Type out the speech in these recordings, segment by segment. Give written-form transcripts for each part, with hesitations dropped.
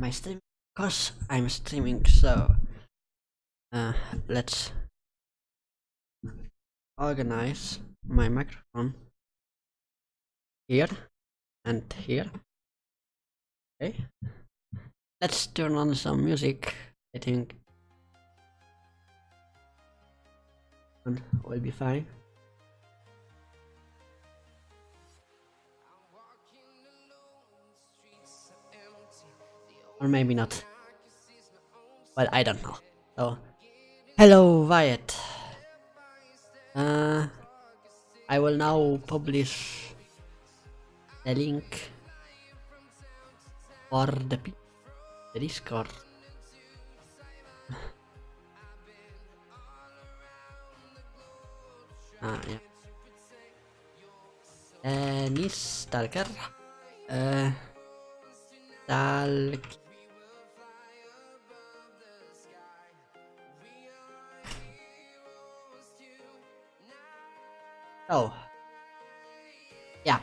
my stream? Because I'm streaming, so let's organize my microphone here and here. Okay, let's turn on some music. I think and will be fine. Or maybe not. Well, I don't know. So, hello Wyatt. I will now publish the link for the Discord. Yeah. Stalker. Oh, yeah.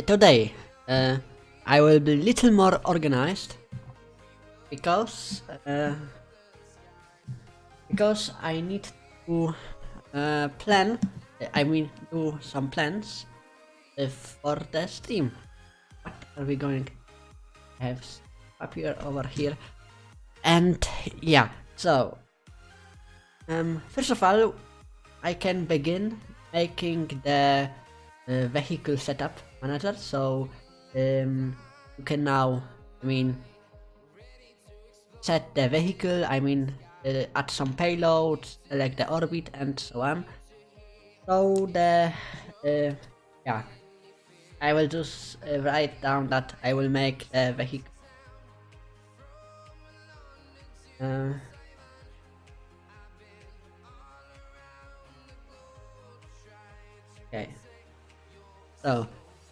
Today, I will be little more organized because I need to plan. I mean, do some plans for the stream. What are we going to have up here over here? And yeah, so first of all, I can begin making the vehicle setup manager. So you can now, set the vehicle. Add some payloads, select the orbit, and so on. So yeah, I will just write down that I will make a vehicle. Okay. So,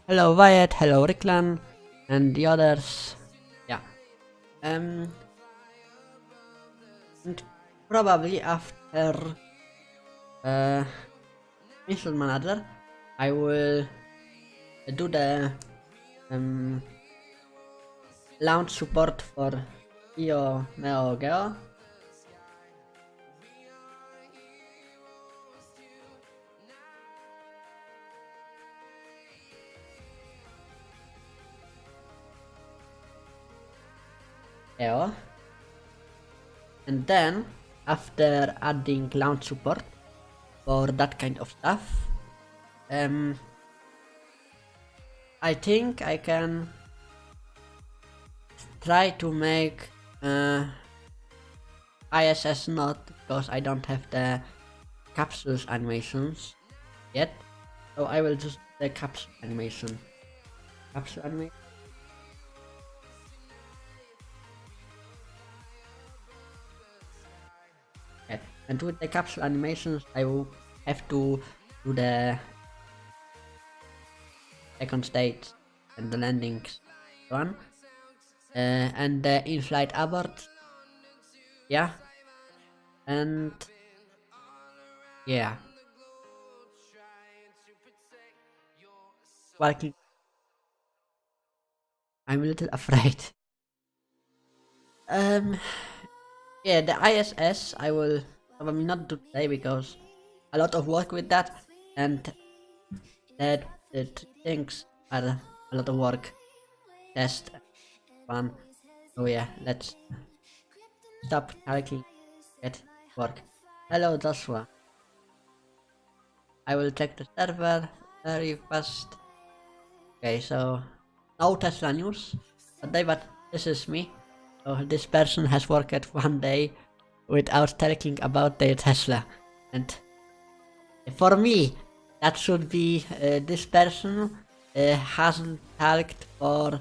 hello Wyatt, hello Ricklan, and the others. Yeah. And probably after mission manager, I will do the launch support for Io Neo Geo. And then after adding launch support for that kind of stuff, I think I can try to make ISS node because I don't have the capsules animations yet, so I will just do the capsule animation. Okay. And with the capsule animations, I will have to do the second stage and the landings one, and the in-flight abort. Yeah, and yeah, walking. I'm a little afraid. Yeah, the ISS I will probably not do today because a lot of work with that, and that it things are a lot of work. Test one. Oh yeah, let's stop talking. Get work. Hello Joshua. I will check the server very fast. Okay, so no Tesla news today, but this is me. So this person has worked one day without talking about their Tesla, and for me that should be this person hasn't talked for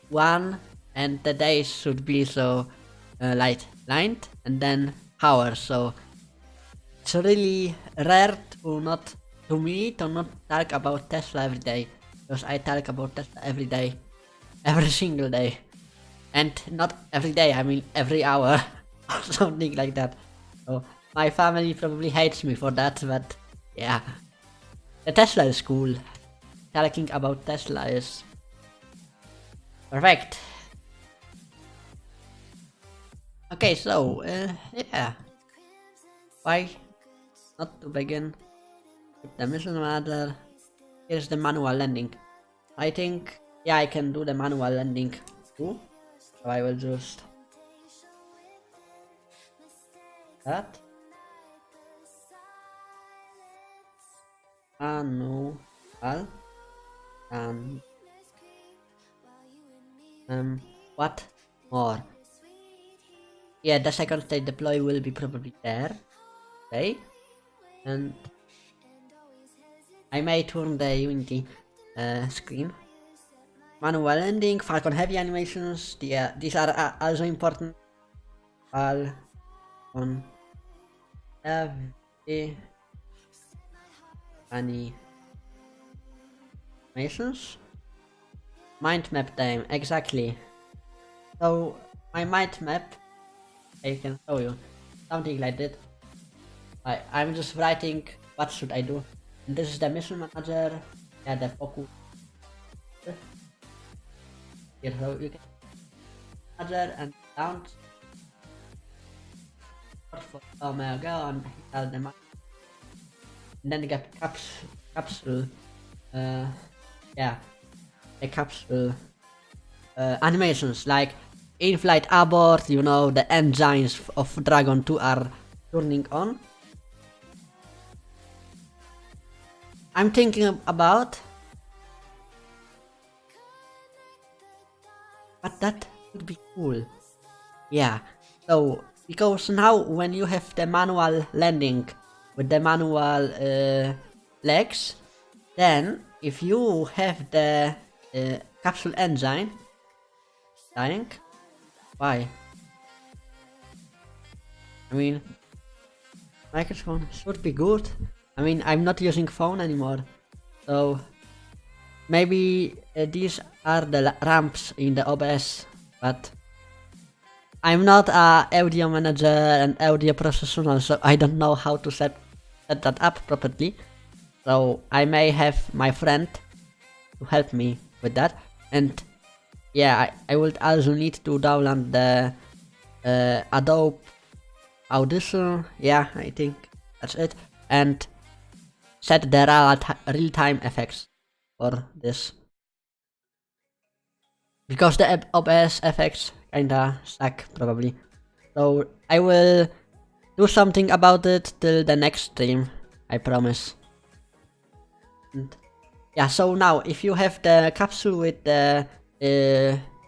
one, and the days should be so lined and then hours. So it's really rare to not talk about Tesla every day, because I talk about Tesla every day, every single day, and not every day, I mean every hour or something like that. So my family probably hates me for that, but yeah, the Tesla is cool. Talking about Tesla is perfect. Okay, so, yeah. Why not to begin with the mission manager? Here's the manual landing. I think, yeah, I can do the manual landing too. So I will just that. Manual and what more? Yeah, the second state deploy will be probably there. Okay, and I may turn the Unity screen. Manual landing, Falcon heavy animations. These are also important. Falcon heavy animations. Mind map time, exactly. So my mind map, I can show you something like that. I'm just writing what should I do. And this is the mission manager. Yeah, the focus. Here, so you can manager and down for Omega and tell them. And then you get capsule. Yeah, the capsule animations like in-flight abort. You know, the engines of Dragon 2 are turning on. I'm thinking about, but that would be cool. Yeah. So because now when you have the manual landing with the manual legs, then if you have the capsule engine dying, why? I mean, microphone should be good. I mean, I'm not using phone anymore, so maybe these are the ramps in the OBS, but I'm not a audio manager and audio professional, so I don't know how to set that up properly. So I may have my friend to help me with that, and yeah, I would also need to download the Adobe Audition. Yeah, I think that's it, and set the real-time effects for this, because the OBS effects kinda suck probably. So I will do something about it till the next stream, I promise. And yeah, so now if you have the capsule with the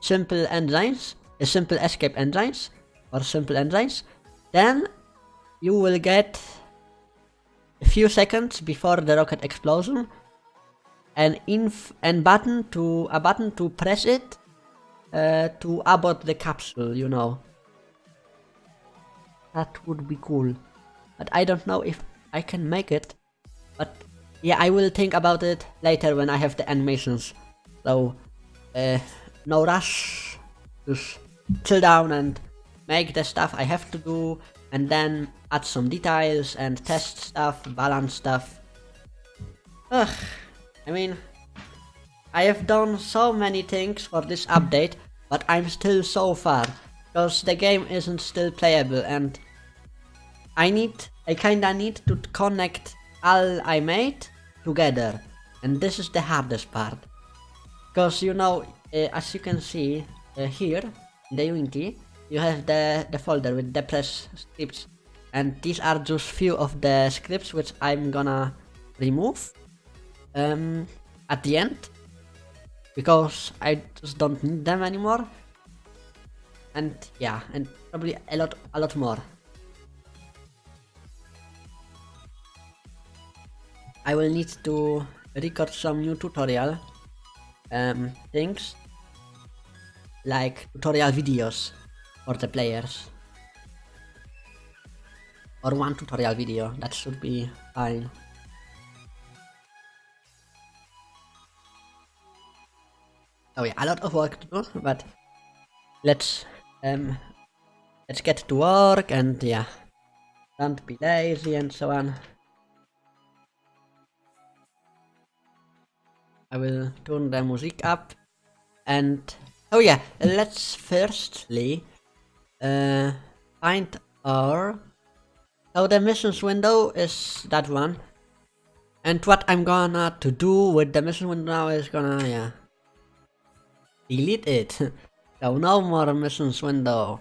simple engines, the simple escape engines, or simple engines, then you will get a few seconds before the rocket explosion and button to press it to abort the capsule, you know. That would be cool, but I don't know if I can make it. But yeah, I will think about it later when I have the animations. So no rush, just chill down and make the stuff I have to do, and then add some details and test stuff, balance stuff. Ugh, I mean, I have done so many things for this update, but I'm still so far, because the game isn't still playable, and I kinda need to connect all I made together, and this is the hardest part. Because you know, as you can see here in the Unity, you have the folder with the press scripts, and these are just few of the scripts which I'm gonna remove at the end, because I just don't need them anymore. And yeah, and probably a lot more. I will need to record some new tutorial things, like tutorial videos for the players, or one tutorial video. That should be fine. Oh yeah, a lot of work to do, but let's get to work, and yeah, don't be lazy and so on. I will turn the music up, and oh yeah, let's firstly find our... So the missions window is that one. And what I'm gonna to do with the mission window now is gonna, delete it. So no more missions window.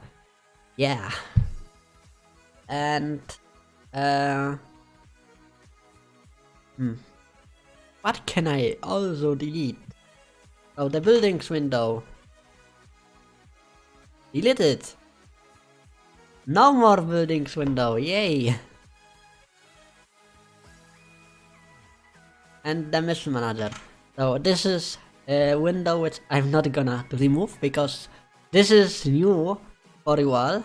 Yeah. And, what can I also delete? Oh, the buildings window. Delete it. No more buildings window, yay! And the mission manager. So this is a window which I'm not gonna remove because this is new for you all,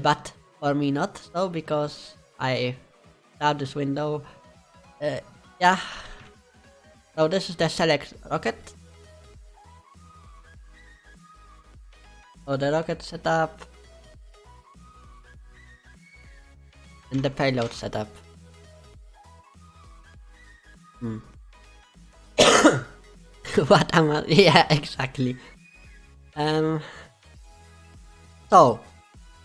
but for me not so because I have this window. Yeah. So this is the select rocket. So the rocket setup and the payload setup. What am I? Yeah, exactly. So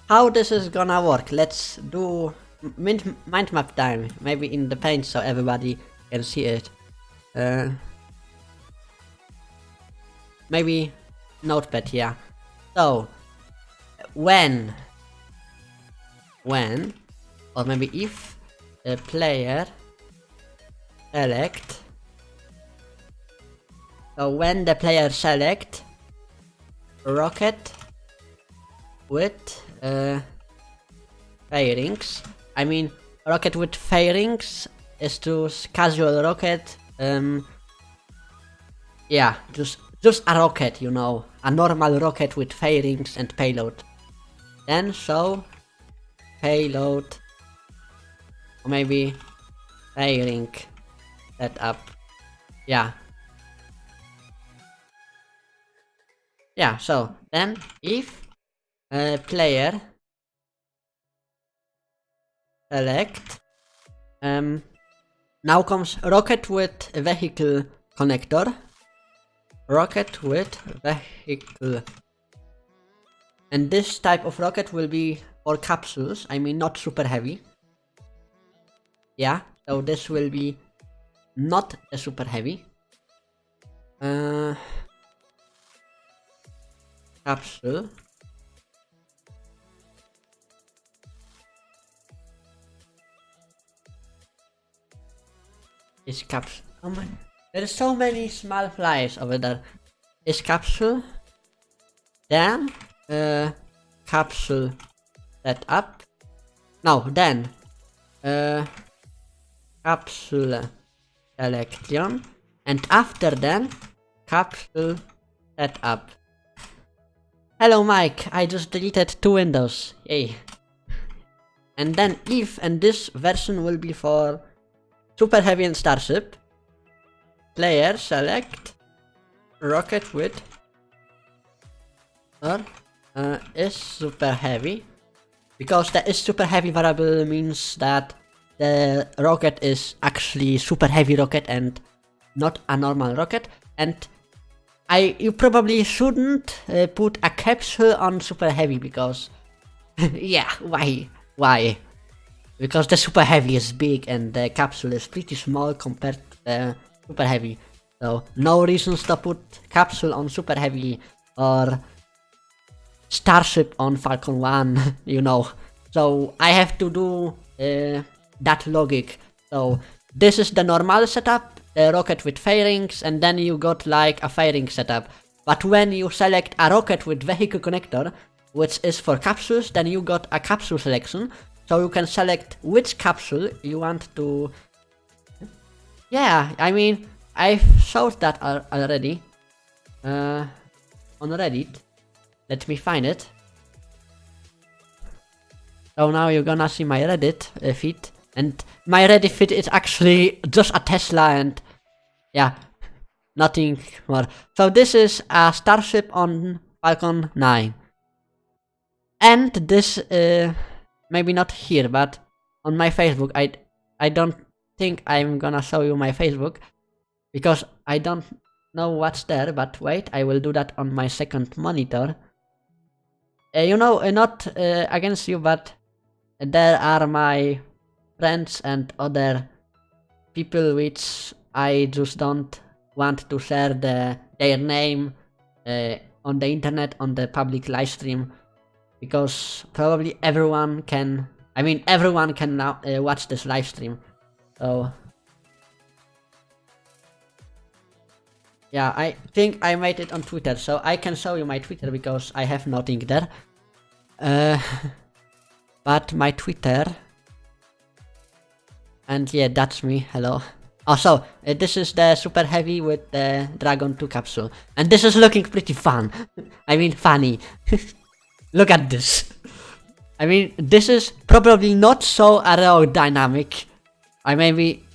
how this is gonna work? Let's do mind map time. Maybe in the paint so everybody can see it. Maybe notepad, yeah. So when or maybe if a player select, so when the player select rocket with fairings, I mean rocket with fairings is to casual rocket, yeah, just a rocket, you know, a normal rocket with fairings and payload. Then show payload, or maybe fairing setup, yeah. Yeah, so then if player select, now comes rocket with vehicle connector, rocket with vehicle, and this type of rocket will be for capsules, I mean not super heavy. Yeah, so this will be not a super heavy capsule. Is capsule. Oh my, there are so many small flies over there. Is capsule. Then capsule setup. No, then capsule selection, and after then capsule setup. Hello Mike, I just deleted 2 windows, yay. And then if, and this version will be for Super Heavy and Starship, player select rocket with or is Super Heavy, because the is Super Heavy variable means that the rocket is actually super heavy rocket and not a normal rocket. And you probably shouldn't put a capsule on super heavy because yeah, why? Because the super heavy is big and the capsule is pretty small compared to the super heavy. So no reasons to put capsule on super heavy or Starship on Falcon 1, you know. So I have to do that logic. So this is the normal setup, a rocket with fairings, and then you got like a fairing setup. But when you select a rocket with vehicle connector, which is for capsules, then you got a capsule selection. So you can select which capsule you want to... Yeah, I mean, I've showed that already on Reddit. Let me find it. So now you're gonna see my Reddit feed. And my Reddit feed is actually just a Tesla and yeah, nothing more. So this is a Starship on Falcon 9. And this, maybe not here, but on my Facebook. I don't think I'm gonna show you my Facebook because I don't know what's there, but wait, I will do that on my second monitor. You know, not against you, but there are my friends and other people which I just don't want to share their name on the internet, on the public live stream, because probably everyone can. I mean, everyone can now watch this live stream. So yeah, I think I made it on Twitter, so I can show you my Twitter because I have nothing there. But my Twitter, and yeah, that's me. Hello. Also, this is the Super Heavy with the Dragon 2 capsule, and this is looking pretty fun. I mean, funny. Look at this. I mean, this is probably not so aerodynamic. I maybe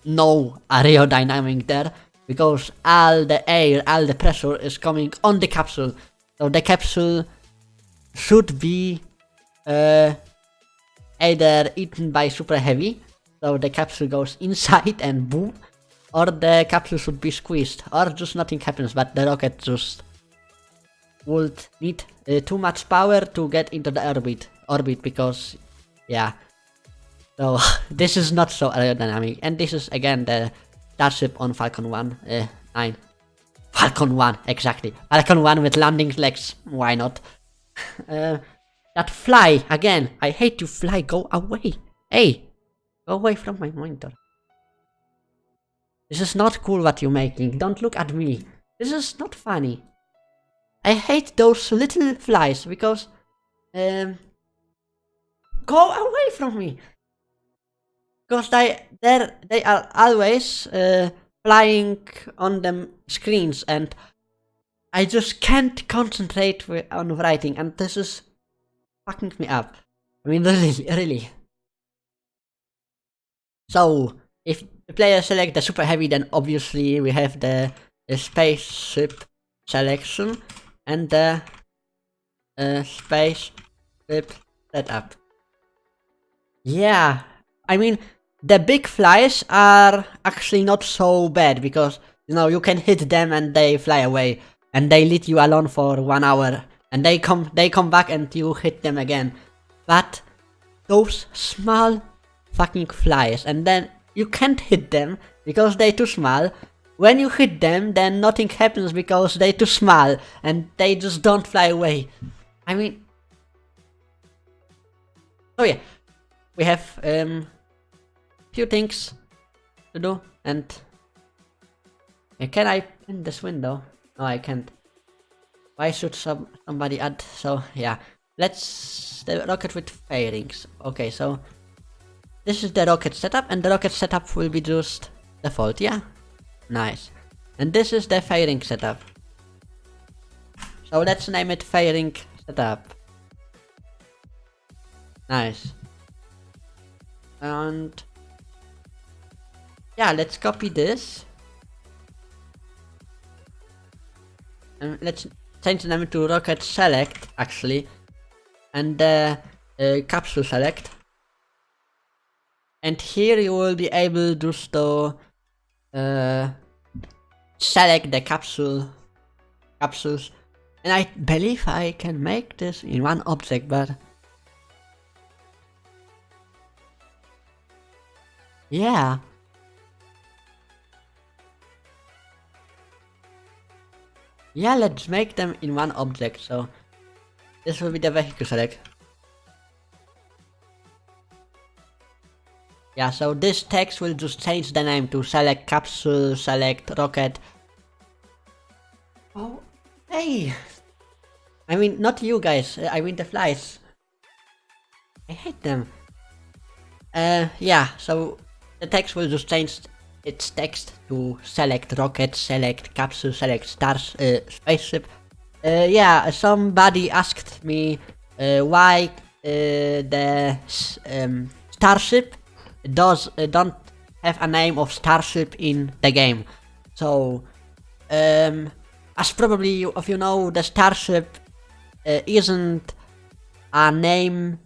no aerodynamic there, because all the air, all the pressure is coming on the capsule. So the capsule should be either eaten by Super Heavy, so the capsule goes inside and boom, or the capsule should be squeezed, or just nothing happens, but the rocket just would need too much power to get into the orbit because, yeah. So this is not so aerodynamic, and this is again the Starship on Falcon 9. Falcon 1, exactly. Falcon 1 with landing legs, why not? That fly, again, I hate you fly, go away. Hey, go away from my monitor. This is not cool what you're making, don't look at me. This is not funny. I hate those little flies because go away from me. Because they are always flying on them screens, and I just can't concentrate on writing, and this is fucking me up. I mean, really. So, if the player select the Super Heavy, then obviously we have the spaceship selection and the spaceship setup. Yeah, I mean, the big flies are actually not so bad because, you know, you can hit them and they fly away, and they leave you alone for 1 hour, and they come back and you hit them again. But those small fucking flies, and then you can't hit them because they're too small. When you hit them, then nothing happens because they're too small and they just don't fly away. I mean, oh yeah, we have few things to do, and can I pin this window? No, I can't. Why should somebody add? So yeah, let's the rocket with fairings. Okay, so this is the rocket setup, and the rocket setup will be just default. Yeah, nice. And this is the fairing setup. So let's name it fairing setup. Nice. And yeah, let's copy this. And let's change the name to rocket select, actually. And the capsule select. And here you will be able just to select the capsules. And I believe I can make this in one object, but yeah. Yeah, let's make them in one object, so this will be the vehicle select. Yeah, so this text will just change the name to select capsule, select rocket. Oh, hey! I mean, not you guys, I mean the flies. I hate them. Yeah, so the text will just change its text to select rocket, select capsule, select spaceship. Yeah, somebody asked me why the starship don't have a name of starship in the game. So, as probably you know, the starship isn't a name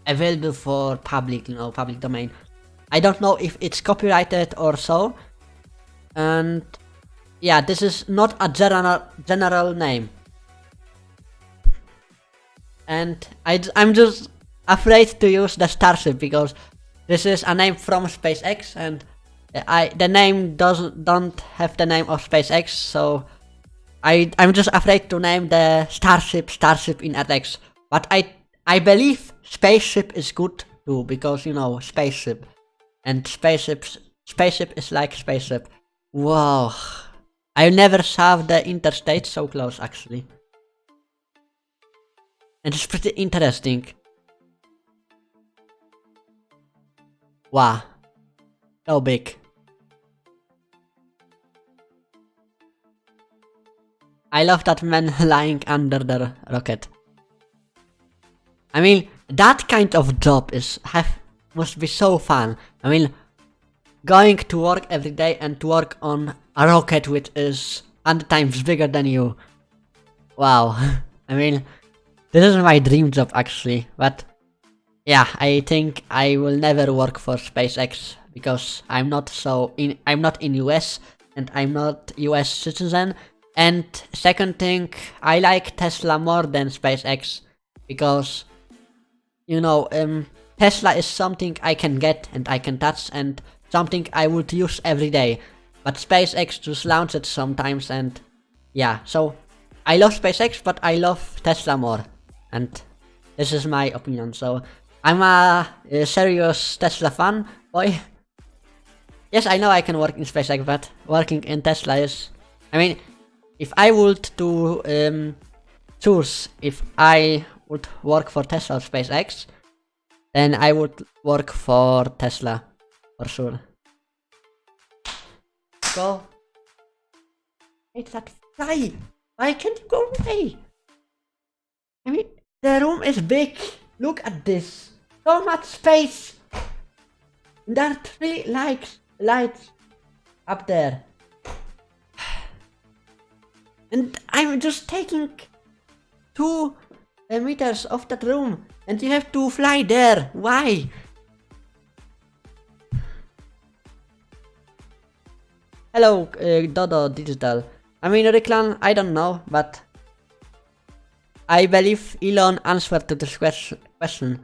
available for public, public domain. I don't know if it's copyrighted or so, and yeah, this is not a general name. and I'm just afraid to use the Starship because this is a name from SpaceX, and the name don't have the name of SpaceX, so I'm just afraid to name the Starship in EarthX. But I believe Spaceship is good too, because you know, spaceship, and spaceship is like spaceship. Wow, I never saw the interstate so close actually, and it's pretty interesting. Wow, so big. I love that man lying under the rocket. I mean, that kind of job must be so fun. I mean, going to work every day and to work on a rocket which is 100 times bigger than you. Wow. I mean, this is my dream job actually, but yeah, I think I will never work for SpaceX because I'm not in US and I'm not US citizen. And second thing, I like Tesla more than SpaceX because, you know, Tesla is something I can get and I can touch and something I would use every day. But SpaceX just launch it sometimes, and yeah, so I love SpaceX, but I love Tesla more. And this is my opinion. So I'm a serious Tesla fan, boy. Yes, I know I can work in SpaceX, but working in Tesla is... I mean, if I would choose if I would work for Tesla or SpaceX, then I would work for Tesla, for sure. Go. It's that fly! Why can't you go away? I mean, the room is big. Look at this. So much space. There are 3 lights up there. And I'm just taking 2 meters of that room, and you have to fly there. Why? Hello, Dodo Digital. I mean, Ricklan, I don't know, but I believe Elon answered to this question.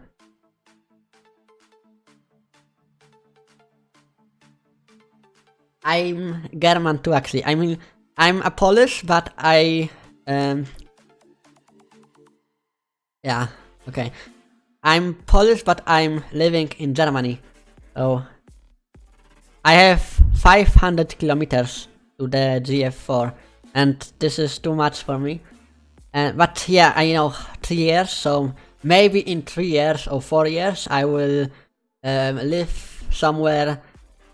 I'm German too, actually. I mean, I'm a Polish, but yeah, okay. I'm Polish, but I'm living in Germany. So I have 500 kilometers to the GF4, and this is too much for me. But yeah, I know 3 years, so maybe in 3 years or 4 years I will live somewhere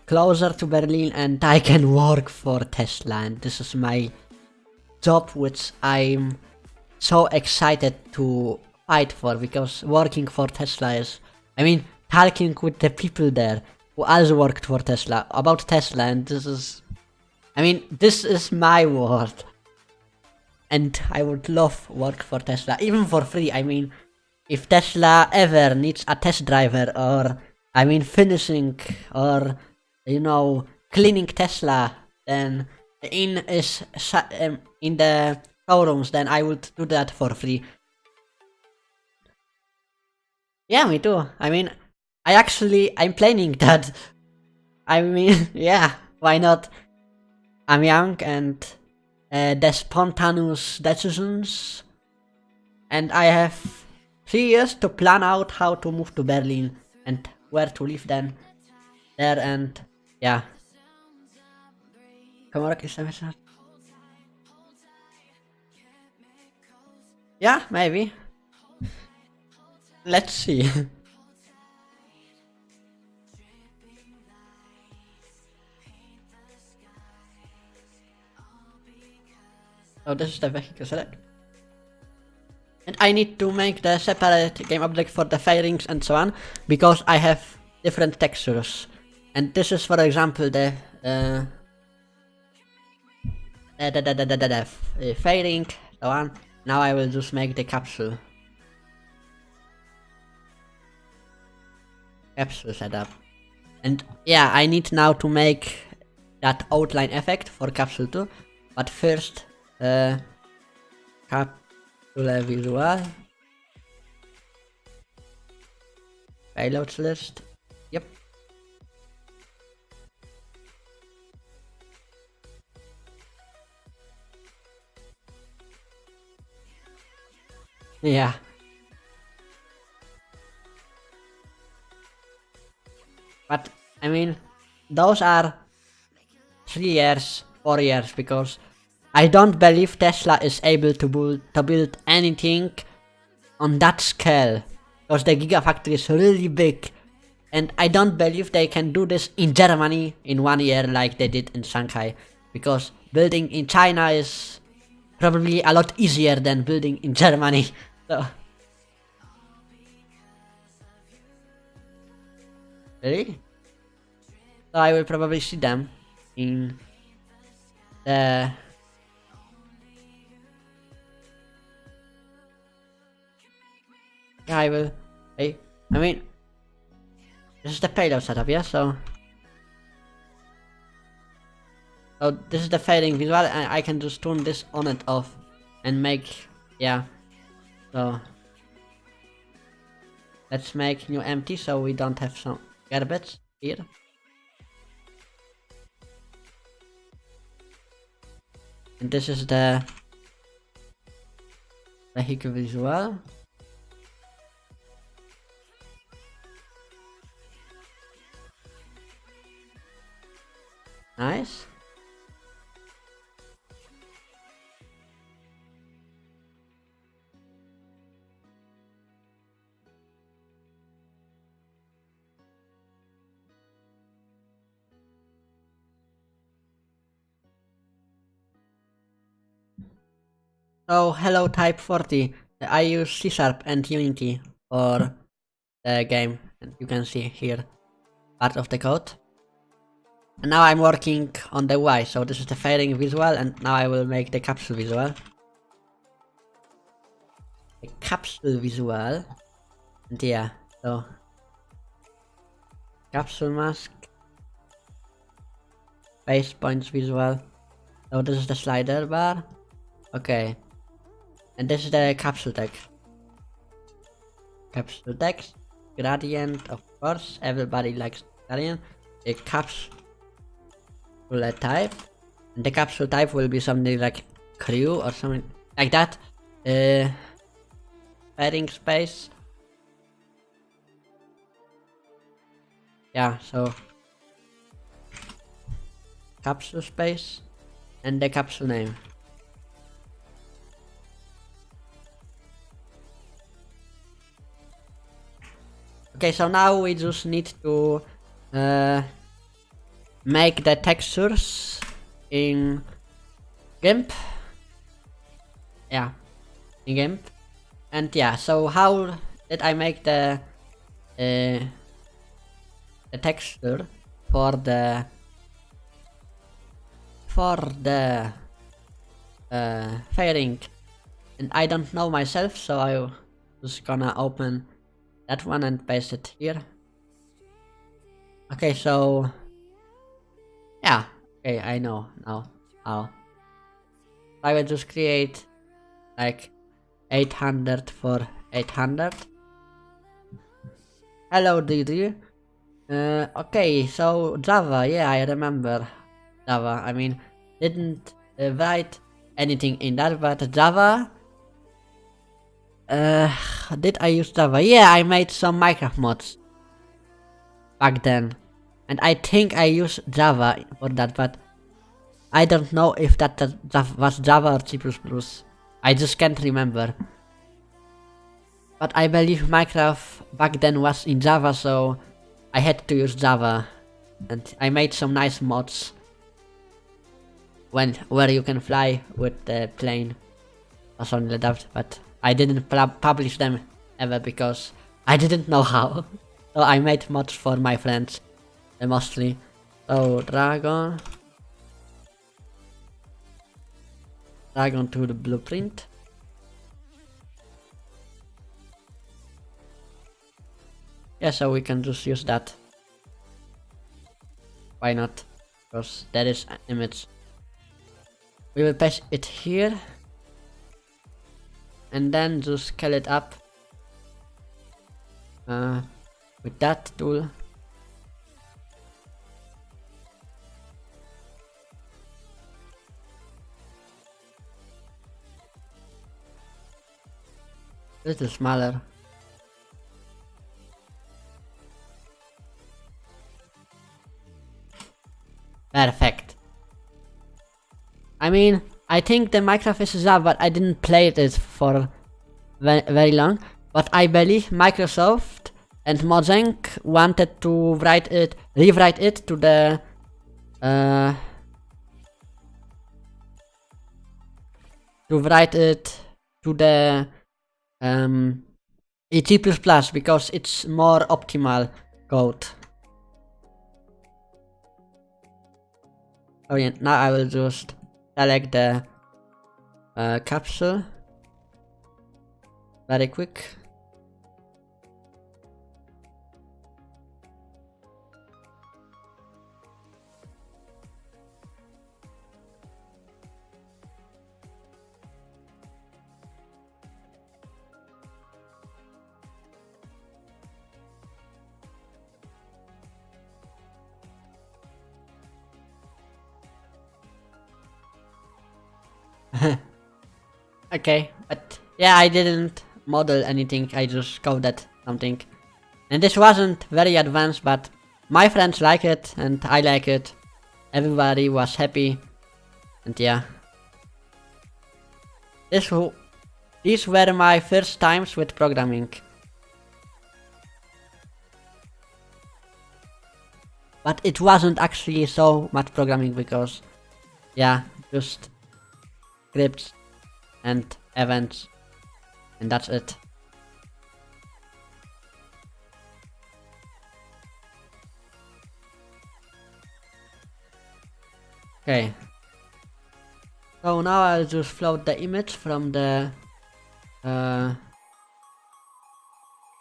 closer to Berlin and I can work for Tesla, and this is my job which I'm so excited to fight for, because working for Tesla is, I mean, talking with the people there who also worked for Tesla about Tesla, and this is, I mean, this is my world. And I would love work for Tesla, even for free. I mean, if Tesla ever needs a test driver, or, I mean, finishing, or, you know, cleaning Tesla, then in the showrooms, then I would do that for free. Yeah, me too. I mean, I'm planning that. I mean, yeah, why not? I'm young and the spontaneous decisions, and I have 3 years to plan out how to move to Berlin and where to live then there, and yeah. Komorek is a... Yeah, maybe. Let's see. So this is the vehicle select. And I need to make the separate game object for the fairings and so on, because I have different textures. And this is, for example, the fairing, so on. Now I will just make the capsule setup. And yeah, I need now to make that outline effect for capsule 2. But first, capsule visual. payloads list. Yep. Yeah. But I mean, those are 3 years, 4 years, because I don't believe Tesla is able to build anything on that scale, because the Gigafactory is really big, and I don't believe they can do this in Germany in 1 year like they did in Shanghai, because building in China is probably a lot easier than building in Germany. So really? So I will probably see them in the I will. I mean, this is the payload setup, yeah. So this is the fading visual, and I can just turn this on and off, and make, yeah. So let's make new empty, so we don't have some garbage here. And this is the vehicle visual. Nice. So hello type 40. I use C# and Unity for the game, and you can see here part of the code. And now I'm working on the Y, so this is the fairing visual, and now I will make the capsule visual. The capsule visual, and yeah, so capsule mask, base points visual. So this is the slider bar, okay, and this is the capsule text. Capsule text, gradient, of course, everybody likes gradient. A capsule type, and the capsule type will be something like crew or something like that. Padding space. Yeah, so capsule space and the capsule name. Okay, so now we just need to make the textures in GIMP. Yeah, in GIMP. And yeah, so how did I make the texture for the fairing? And I don't know myself, so I'm just gonna open that one and paste it here. Okay, so yeah, okay, I know now how. I will just create like 800 for 800. Hello Didi. Okay, so Java, yeah, I remember Java. I mean, didn't write anything in that, but Java. Did I use Java? Yeah, I made some Minecraft mods back then, and I think I used Java for that, but I don't know if that was Java or C++. I just can't remember. But I believe Minecraft back then was in Java, so I had to use Java, and I made some nice mods where you can fly with the plane. Was only that, but I didn't publish them ever because I didn't know how. So I made mods for my friends, mostly. So dragon to the blueprint. Yeah, so we can just use that. Why not? Because that is an image. We will paste it here. And then just scale it up. with that tool. Little smaller. Perfect. I mean, I think the Minecraft is up, but I didn't play it for very long. But I believe Microsoft and Mojang wanted to rewrite it to the ET++ because it's more optimal code. Oh yeah, now I will just select the capsule very quick. Okay, but yeah, I didn't model anything, I just coded something. And this wasn't very advanced, but my friends like it and I like it. Everybody was happy. And yeah. These were my first times with programming. But it wasn't actually so much programming because, yeah, just scripts and events, and that's it. Okay. So now I'll just float the image from the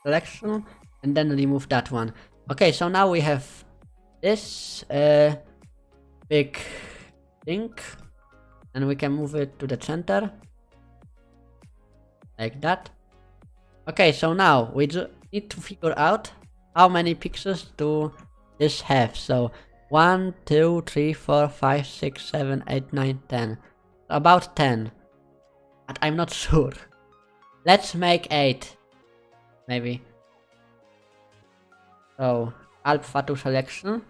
selection and then remove that one. Okay, so now we have this big thing and we can move it to the center like that. Okay, so now we need to figure out how many pixels do this have. So 1, 2, 3, 4, 5, 6, 7, 8, 9, 10. About 10. But I'm not sure. Let's make 8. Maybe. So alpha to selection.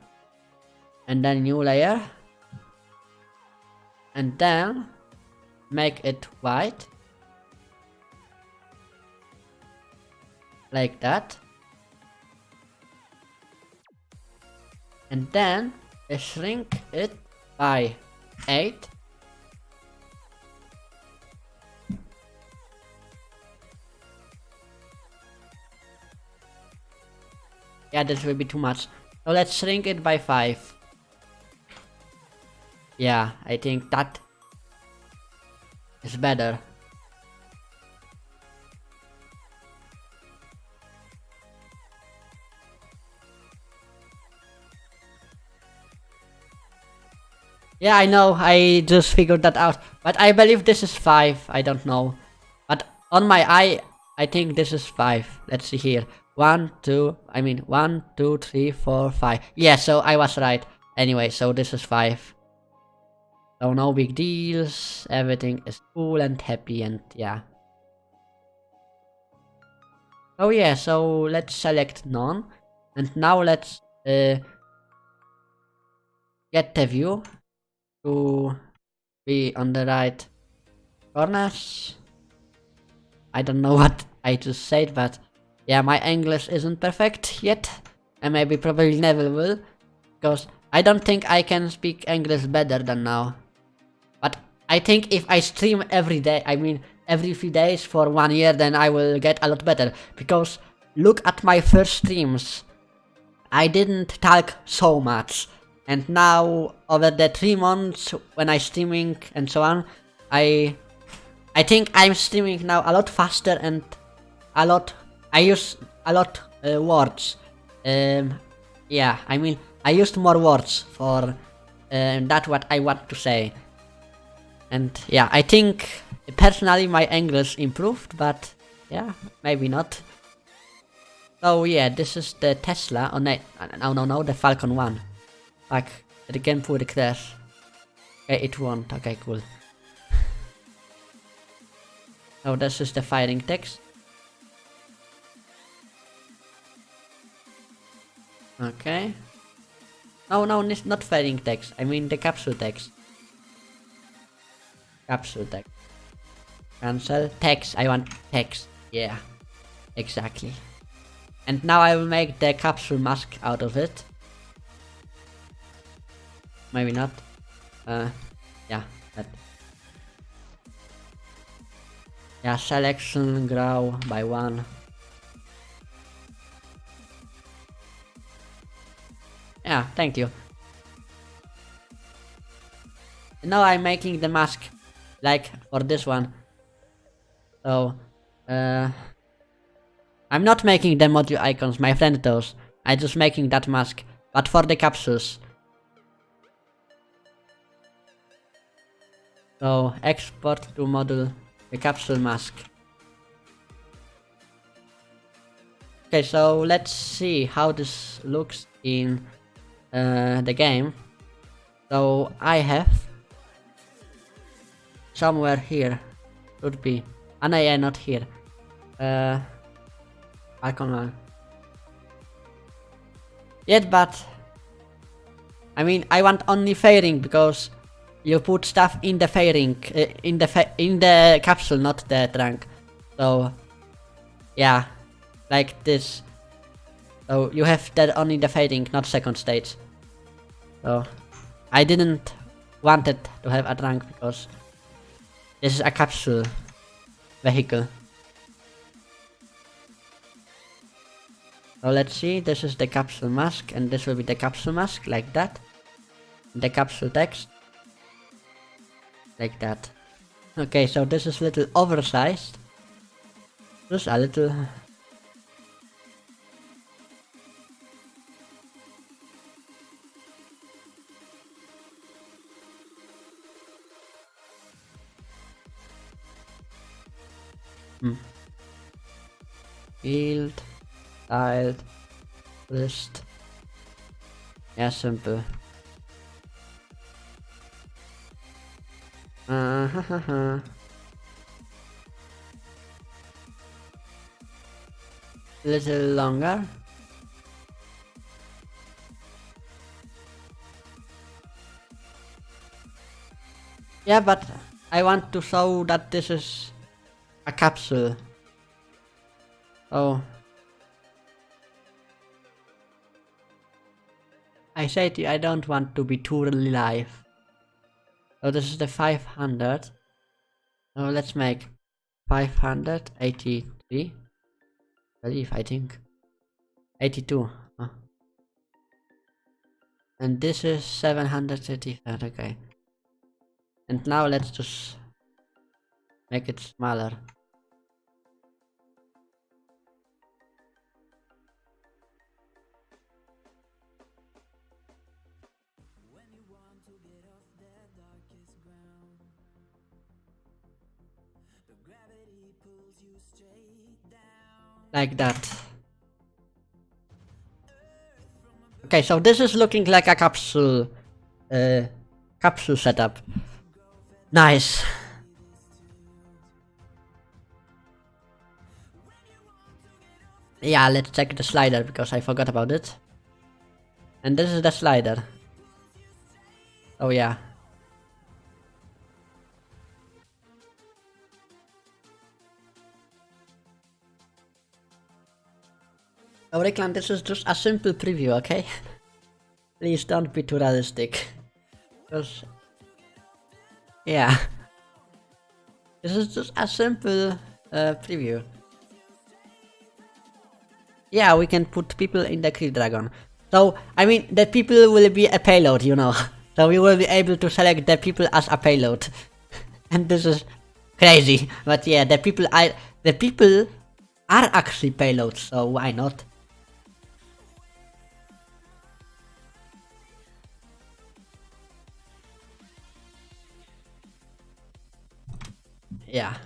And then new layer. And then make it white. Like that. And then shrink it by 8. Yeah, this will be too much. So let's shrink it by 5. Yeah, I think that is better. Yeah, I know, I just figured that out. But I believe this is 5, I don't know. But on my eye, I think this is 5. Let's see here. 1, 2, 3, 4, 5. Yeah, so I was right. Anyway, so this is 5. So no big deals, everything is cool and happy and yeah. Oh yeah, so let's select none. And now let's get the view to be on the right corners. I don't know what I just said, but yeah, my English isn't perfect yet. And maybe probably never will. Because I don't think I can speak English better than now. But I think if I stream every day, every few days for 1 year, then I will get a lot better. Because look at my first streams. I didn't talk so much. And now, over the 3 months when I streaming and so on, I think I'm streaming now a lot faster and I use a lot words. Yeah, I used more words for that what I want to say. And yeah, I think personally my English improved, but yeah, maybe not. So yeah, this is the Tesla. Oh no, the Falcon 1. Fuck, the game would crash. Okay, it won't. Okay, cool. So this is the firing text. Okay. No, it's not firing text. I mean the capsule text. Capsule text. Cancel. Text. I want text. Yeah. Exactly. And now I will make the capsule mask out of it. Maybe not. Yeah. That. Yeah, selection grow by 1. Yeah, thank you. Now I'm making the mask, like for this one. So, I'm not making the module icons, my friend does. I'm just making that mask, but for the capsules. So, export to module, the capsule mask. Okay, so let's see how this looks in the game. So, I have somewhere here, should be, and I am not here. Icon 1. Yet, but I mean, I want only fairing because you put stuff in the fairing, in the capsule, not the trunk. So yeah, like this. So you have that only the fairing, not second stage. So I didn't want it to have a trunk because this is a capsule vehicle. So let's see, this is the capsule mask, and this will be the capsule mask, like that. The capsule text. Like that. Okay, so this is a little oversized. Just a little. Field. Tiled. List. Yeah, simple. Little longer. Yeah, but I want to show that this is a capsule. Oh. I said I don't want to be too live. So this is the 500. So let's make 583. I think. 82. Huh. And this is 735. Okay. And now let's just make it smaller. Like that. Okay, so this is looking like a capsule capsule setup. Nice. Yeah, let's check the slider because I forgot about it. And this is the slider. Oh yeah. Oh Rickland, this is just a simple preview, okay? Please don't be too realistic. Because yeah. This is just a simple preview. Yeah, we can put people in the Creed Dragon. So, I mean, the people will be a payload, you know. So we will be able to select the people as a payload. And this is crazy. But yeah, the people are actually payloads, so why not? Yeah.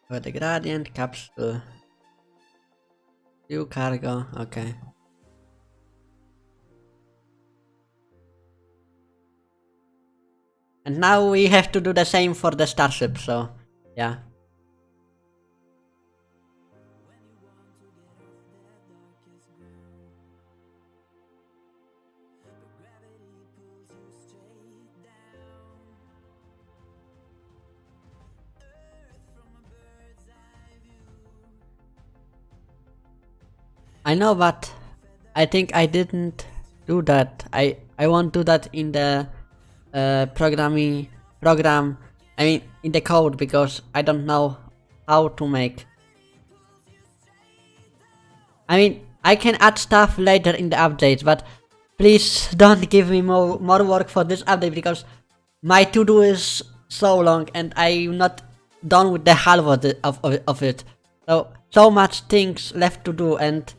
For the gradient capsule. New cargo, okay. And now we have to do the same for the starship, so yeah. I know, but I think I didn't do that. I won't do that in the program. I mean, in the code, because I don't know how to make. I mean, I can add stuff later in the updates, but please don't give me more work for this update, because my to-do is so long and I'm not done with the half of it. So much things left to do, and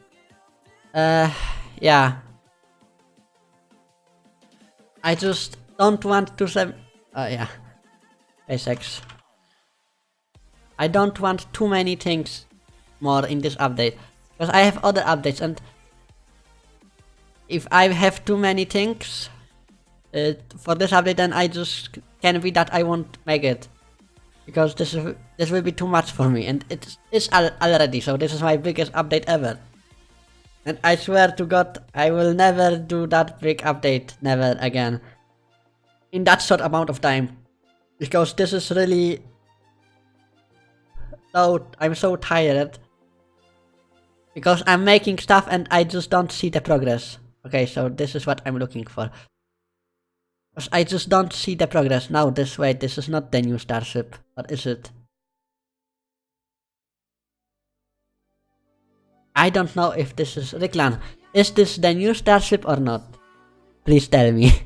yeah. I just don't want to yeah. EarthX. I don't want too many things more in this update, because I have other updates, and if I have too many things for this update, then I just can be that I won't make it, because this will be too much for me, and it is already. So this is my biggest update ever, and I swear to God, I will never do that big update, never again, in that short amount of time, because this is really. So I'm so tired, because I'm making stuff and I just don't see the progress. Okay, so this is what I'm looking for. Because I just don't see the progress. Now this way, this is not the new starship. What is it? I don't know if this is Ricklan. Is this the new starship or not? Please tell me.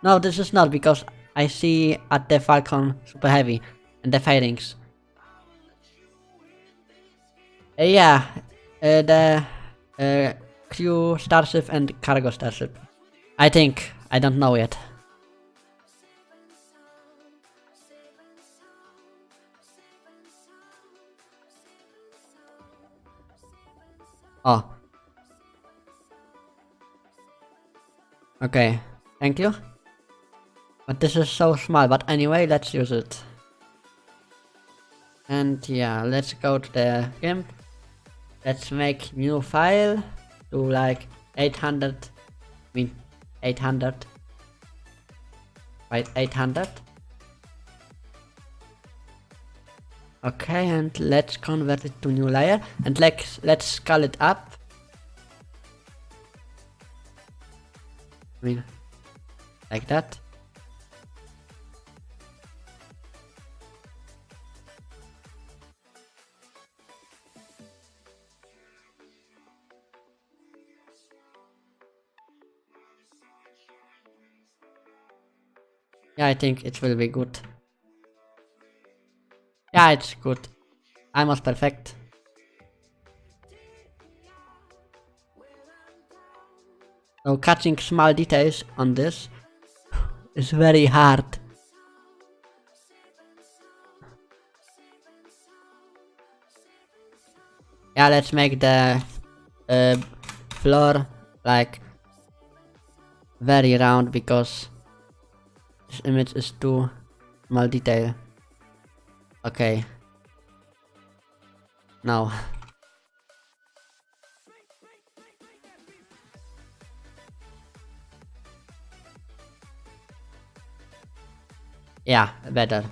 No, this is not, because I see at the Falcon Super Heavy and the fairings. Yeah, the crew starship and cargo starship. I think. I don't know yet. Oh. Okay. Thank you. But this is so small. But anyway, let's use it. And yeah, let's go to the GIMP. Let's make new file to like 800. I mean 800. Right, 800. Okay, and let's convert it to new layer, and let's scale it up. I mean, like that. Yeah, I think it will be good. Yeah, it's good. Almost perfect. So catching small details on this is very hard. Yeah, let's make the floor like very round, because this image is too small detail. Okay. Now. Yeah, better.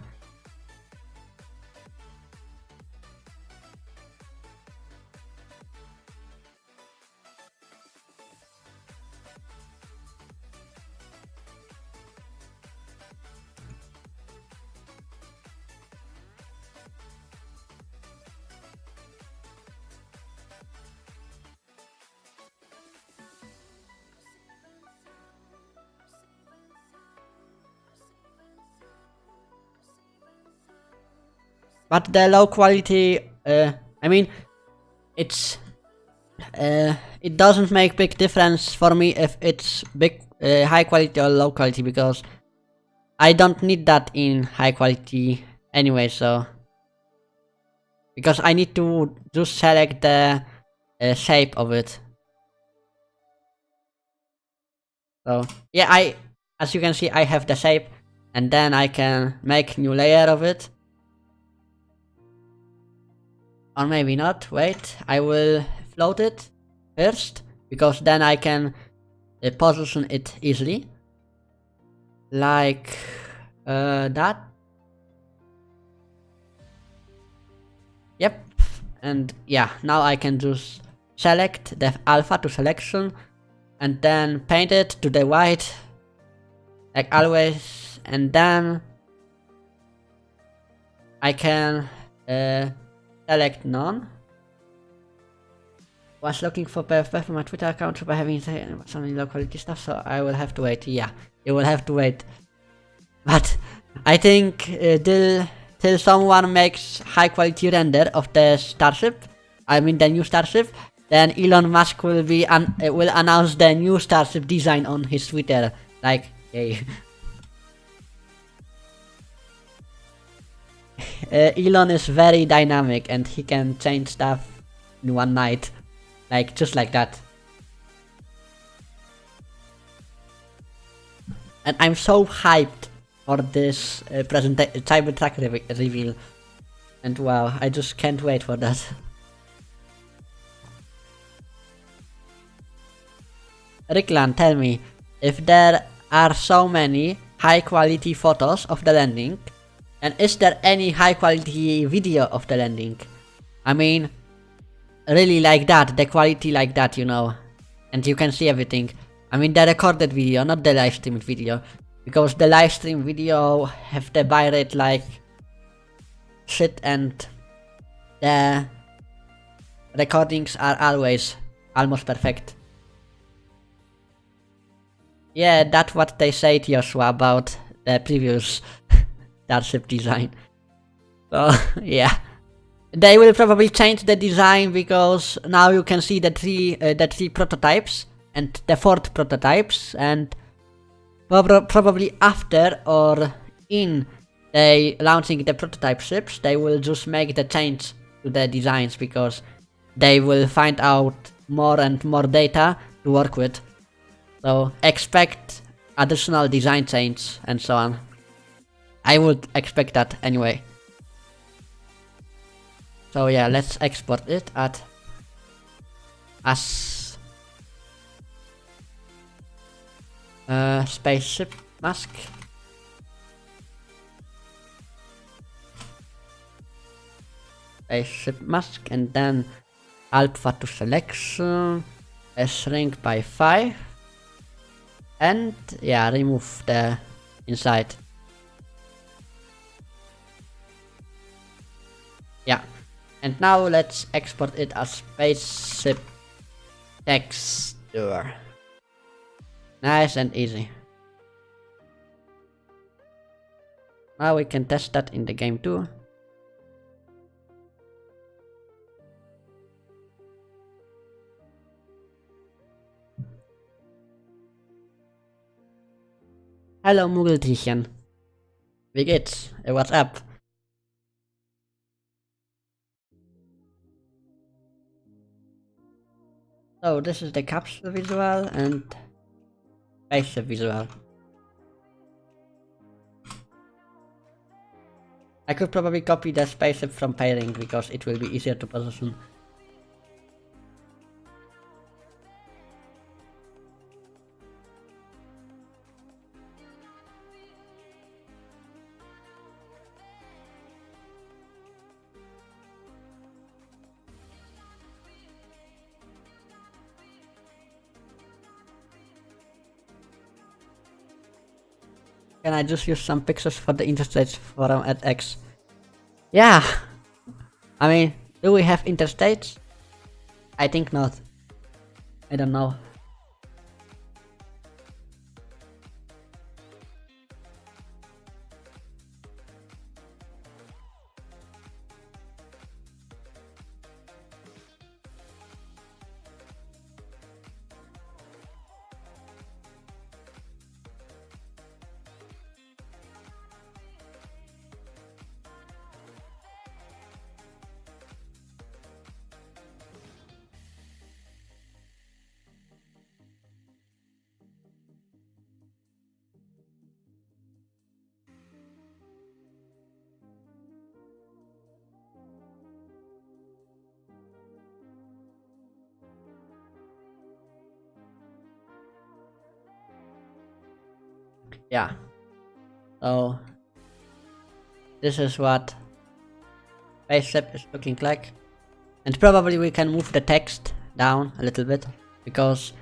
But the low quality, I mean, it's it doesn't make big difference for me if it's high quality or low quality, because I don't need that in high quality anyway, so because I need to just select the shape of it. So yeah, as you can see, I have the shape, and then I can make new layer of it. Or maybe not, wait, I will float it first, because then I can position it easily. Like that. Yep, and yeah, now I can just select the alpha to selection, and then paint it to the white, like always, and then I can select none. Was looking for PFP for my Twitter account by having some low quality stuff, so I will have to wait. Yeah, you will have to wait. But I think till someone makes high quality render of the starship, I mean the new starship, then Elon Musk will be will announce the new starship design on his Twitter. Like, hey. Elon is very dynamic and he can change stuff in one night. Like, just like that. And I'm so hyped for this Cybertruck reveal. And wow, I just can't wait for that. Rickland, tell me, if there are so many high quality photos of the landing, and is there any high quality video of the landing? I mean, really like that, the quality like that, you know, and you can see everything. I mean the recorded video, not the live streamed video, because the live stream video have the bitrate like shit, and the recordings are always almost perfect. Yeah, that's what they say, Joshua, about the previous starship design. So yeah. They will probably change the design because now you can see the three prototypes and the fourth prototypes, and probably after or in they launching the prototype ships, they will just make the change to the designs because they will find out more and more data to work with. So expect additional design change and so on. I would expect that anyway. So yeah, let's export it as spaceship mask. Spaceship mask, and then alpha to selection, shrink by 5, and yeah, remove the inside. Yeah. And now let's export it as spaceship texture. Nice and easy. Now we can test that in the game too. Hallo Muggeltierchen. Wie geht's? What's up? So this is the capsule visual and spaceship visual. I could probably copy the spaceship from pairing because it will be easier to position. Can I just use some pictures for the interstates forum at EarthX? Yeah! I mean, do we have interstates? I think not. I don't know. yeah. So this is what spaceship is looking like. And probably we can move the text down a little bit, because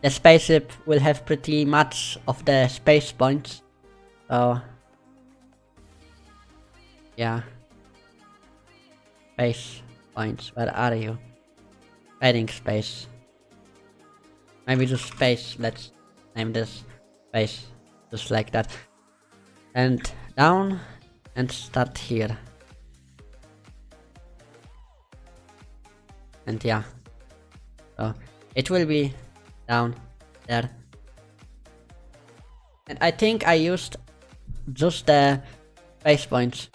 the spaceship will have pretty much of the space points. So yeah. Space points, where are you? Fading space. Maybe just space, let's name this space. Just like that. And down and start here. And yeah. So it will be down there. And I think I used just the space points.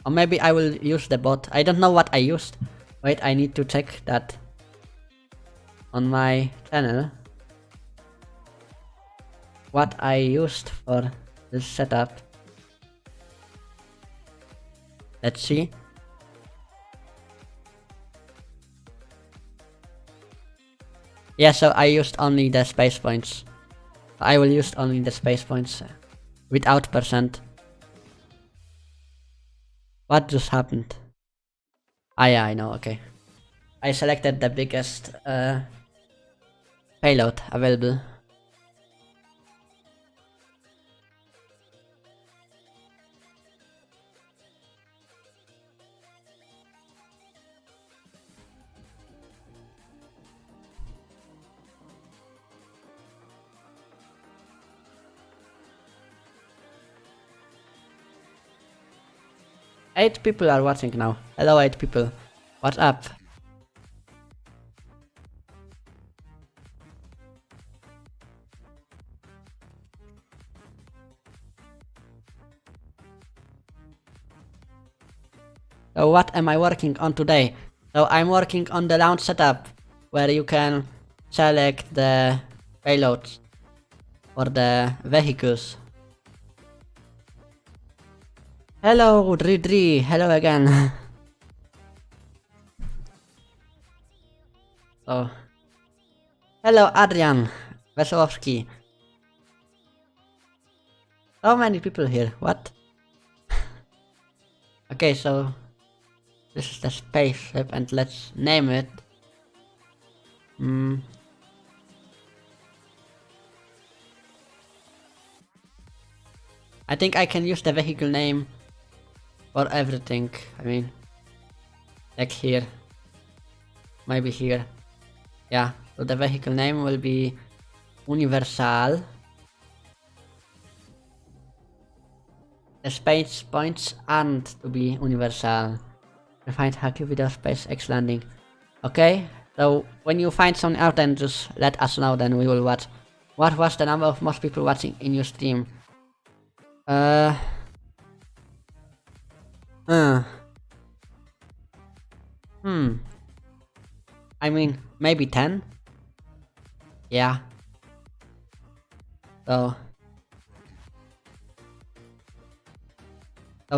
Or maybe I will use the bot. I don't know what I used. Wait, I need to check that on my channel. What I used for this setup. Let's see. Yeah, so I used only the space points. I will use only the space points without percent. What just happened? Ah yeah, I know, okay. I selected the biggest payload available. Eight people are watching now. Hello 8 people. What's up? So what am I working on today? So I'm working on the launch setup, where you can select the payloads for the vehicles. Hello Dri, hello again. So hello Adrian Wesolowski. So many people here, what? Okay, so this is the spaceship and let's name it. I think I can use the vehicle name for everything. I mean, like here. Maybe here. Yeah, so the vehicle name will be Universal. The space points aren't to be universal. Find happy with a SpaceX landing. Okay, so when you find something out, then just let us know, then we will watch. What was the number of most people watching in your stream? I mean, maybe 10? Yeah. So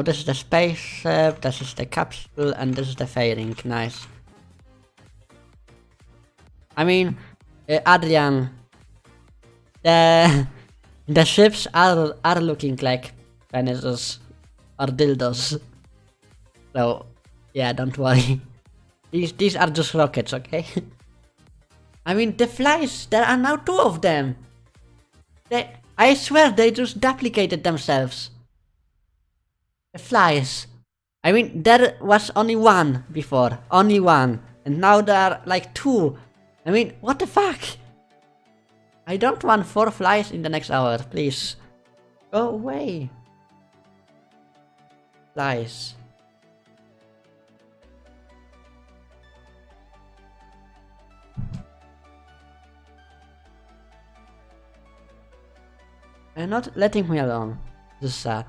this is the spaceship, this is the capsule, and this is the fairing. Nice. I mean, Adrian, the ships are looking like penises or dildos. So yeah, don't worry. These are just rockets, okay? I mean, the flies, there are now 2 of them. I swear they just duplicated themselves. The flies. I mean, there was only 1 before. Only 1. And now there are like 2. I mean, what the fuck? I don't want 4 flies in the next hour, please. Go away. Flies. They're not letting me alone. This is sad.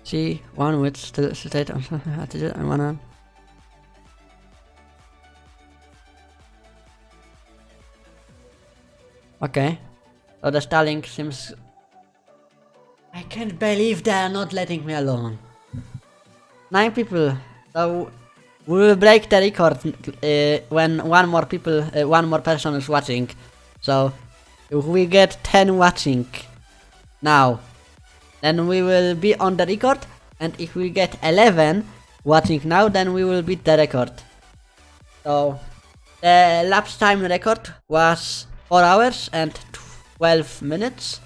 See, one with still state on attitude and one on. Okay. So the Starlink seems. I can't believe they are not letting me alone. 9 people. So we will break the record when one more person is watching. So if we get 10 watching now, then we will be on the record. And if we get 11 watching now, then we will beat the record. So the lapse time record was 4 hours and 12 minutes.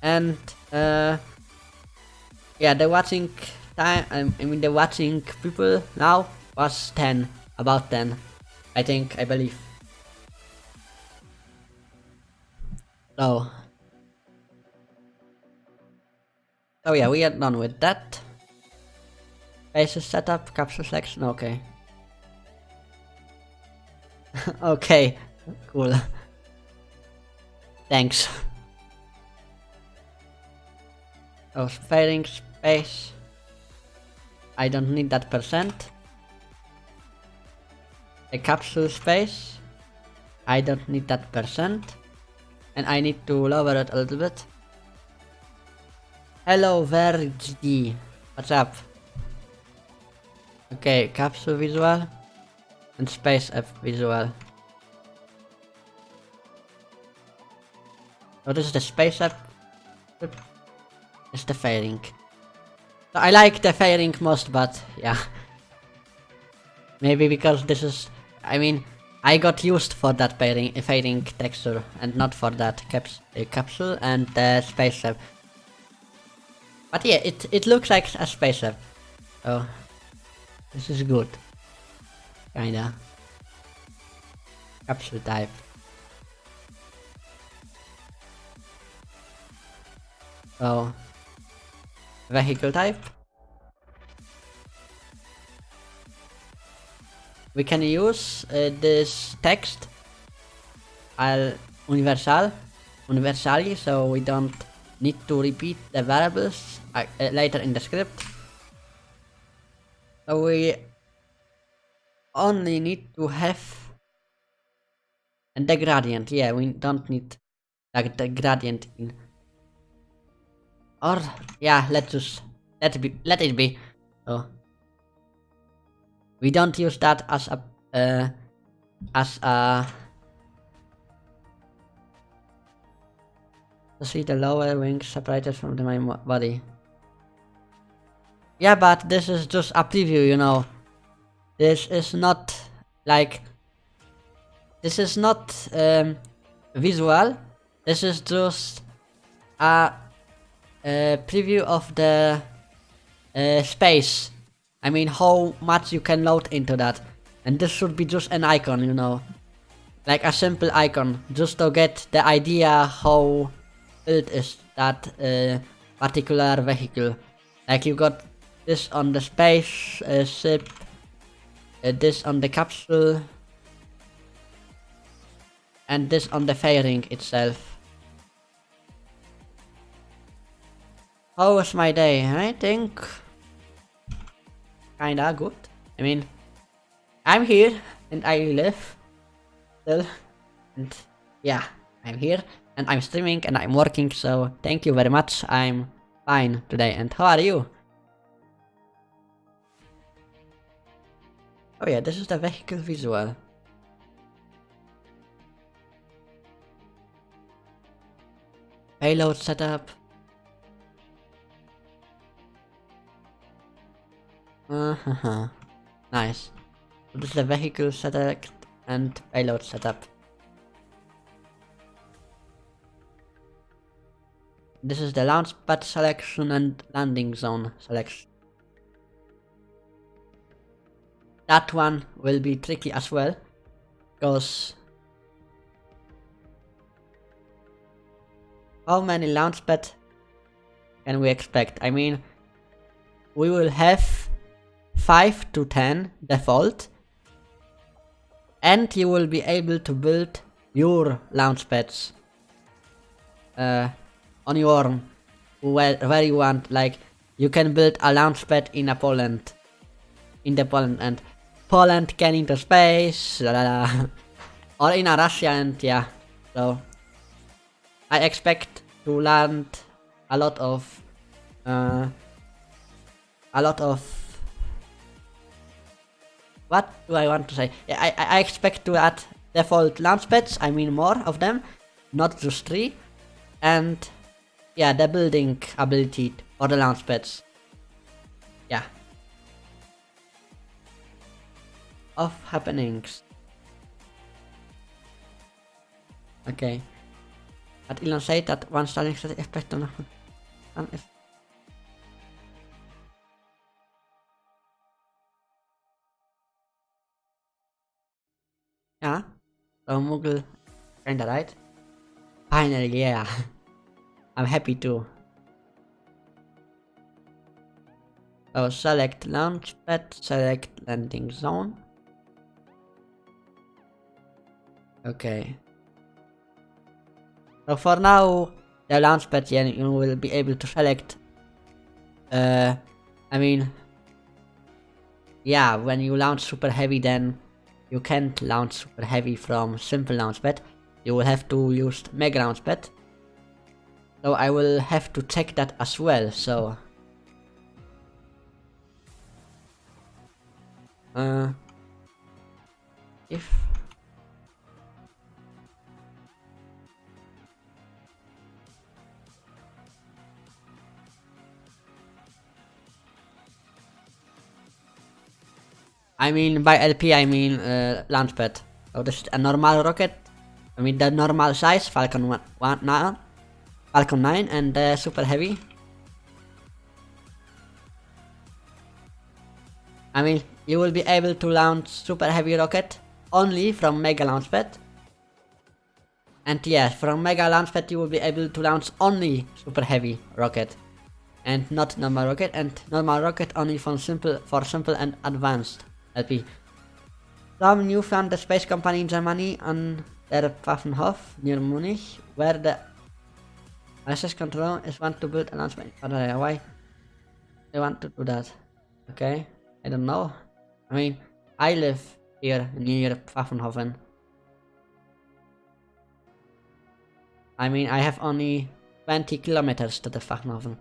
And yeah, the watching time, I mean the watching people now was 10, about 10, I believe. So yeah, we are done with that. Basis setup, capsule selection, okay. Okay, cool. Thanks. Oh, fairing space. I don't need that percent. A capsule space. I don't need that percent. And I need to lower it a little bit. Hello, Verdi. What's up? Okay, capsule visual. And space app visual. So this is the space app. It's the fairing. So I like the fairing most, but yeah. Maybe because this is, I mean, I got used for that fairing texture and not for that capsule and the space app. But yeah, it looks like a space app. So this is good. Kinda. Capsule type. So vehicle type. We can use this text universally, so we don't need to repeat the variables later in the script. So we only need to have the gradient. Yeah, we don't need like the gradient in. Or yeah, let it be. So we don't use that as a to see the lower wings separated from the main body. Yeah, but this is just a preview, you know. This is not like, this is not visual. This is just a preview of the space. I mean, how much you can load into that. And this should be just an icon, you know. Like a simple icon, just to get the idea how built is that particular vehicle. Like you got this on the space ship, this on the capsule, and this on the fairing itself. How was my day? I think kinda good. I mean, I'm here and I live still, and yeah, I'm here and I'm streaming and I'm working, so thank you very much. I'm fine today. And how are you? Oh yeah, this is the vehicle visual. Payload setup. Nice. So this is the vehicle setup and payload setup. This is the launch pad selection and landing zone selection. That one will be tricky as well, because how many launch pads can we expect? I mean, we will have 5 to 10 default, and you will be able to build your launch pads on your own where you want. Like, you can build a launch pad in Poland, and Poland can into space, or in Russia, and yeah. So I expect to land a lot of what do I want to say? Yeah, I expect to add default launch pads, I mean more of them, not just 3. And yeah, the building ability for the launch pads. Yeah. Of happenings. Okay. But Elon said that one starting set effect on if yeah. So Moogle kinda right. Finally, yeah. I'm happy too. So select launchpad, select landing zone. Okay. So for now, the launchpad, yeah, you will be able to select. I mean, yeah, when you launch super heavy, then you can't launch super heavy from simple launchpad. You will have to use mega launchpad. So I will have to check that as well. So if I mean by LP I mean launchpad. So this is a normal rocket. I mean the normal size Falcon 9, Falcon 9 and the super heavy. I mean you will be able to launch super heavy rocket only from mega launchpad. And yes, from mega launchpad you will be able to launch only super heavy rocket. And not normal rocket, and normal rocket only for simple and advanced LP. Some new found the space company in Germany on der Pfaffenhof near Munich, where the access control is want to build a launch pad. Why they want to do that? Okay, I don't know. I mean, I live here near Pfaffenhofen. I mean, I have only 20 kilometers to the Pfaffenhofen.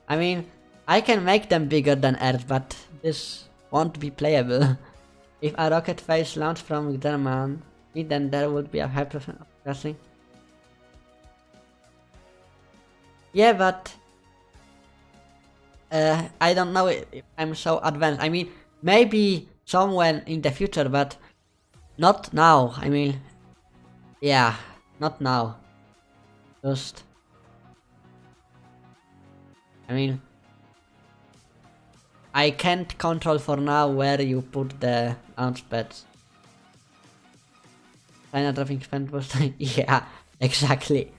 I mean, I can make them bigger than Earth, but this won't be playable. If a rocket fails launch from Germany, then there would be a high percent of crashing. Yeah, but I don't know if I'm so advanced. I mean, maybe somewhere in the future, but not now. I mean, yeah, not now. Just, I mean, I can't control for now where you put the launch pads. China dropping spend boost. Yeah, exactly.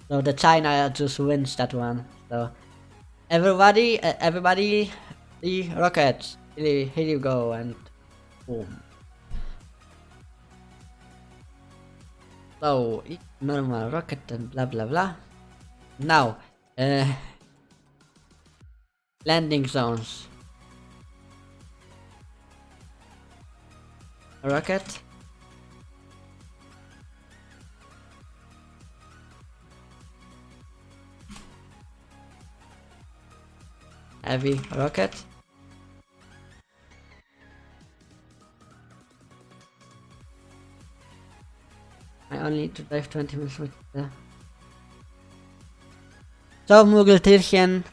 So the China just wins that one. So everybody, the rockets. Here you go and boom. So normal rocket and blah blah blah. Now, landing zones. Rocket. Heavy rocket. I only need to drive 20 minutes with the... So Mugeltirchen,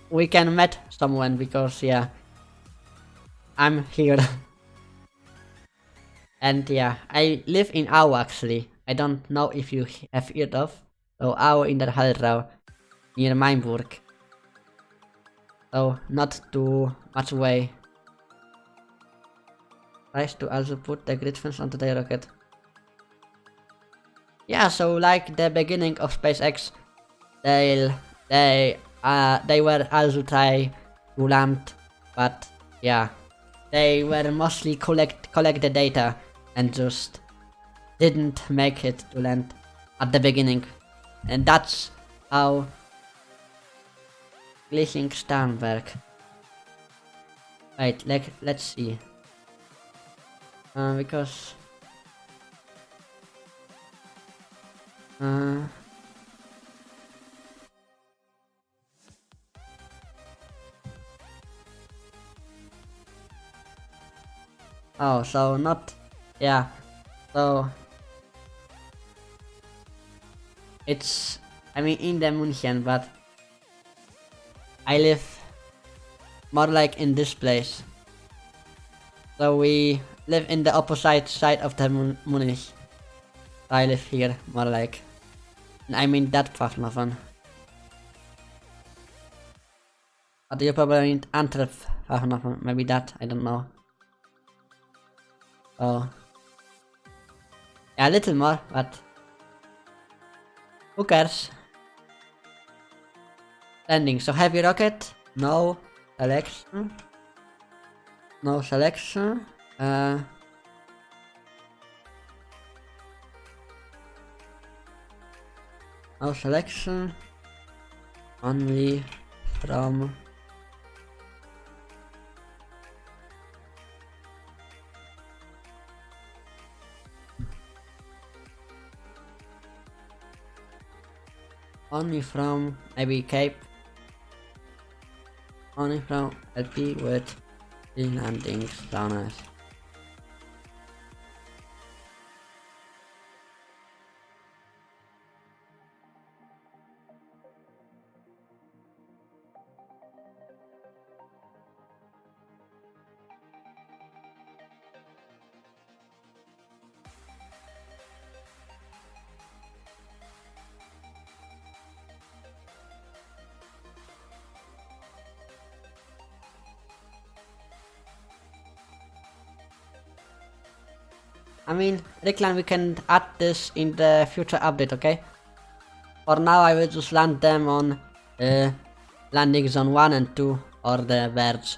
we can meet someone because yeah, I'm here. And yeah, I live in Au actually. I don't know if you have heard of. So Au in der Hallrau, near Mainburg. So not too much away. Tries to also put the grid fence onto the rocket. Yeah, so like the beginning of SpaceX, they were also try to land, but yeah, they were mostly collect the data and just didn't make it to land at the beginning, and that's how glitching Sternberg. Wait, let's see. Because Oh, so not... Yeah. So... It's... I mean in the München, but... I live... more like in this place. So we live in the opposite side of the Munich. I live here, more like. And I mean that Pfaffenhofen. But you probably mean Antwerp Pfaffenhofen, maybe that, I don't know. Oh. Yeah, a little more, but... Who cares? Landing, so heavy rocket? No. Selection? No selection. No selection. Only from... Only from maybe Cape. Only from LP with the landing zones. I mean, Rickland, we can add this in the future update, okay? For now, I will just land them on landing zone 1 and 2 or the verge.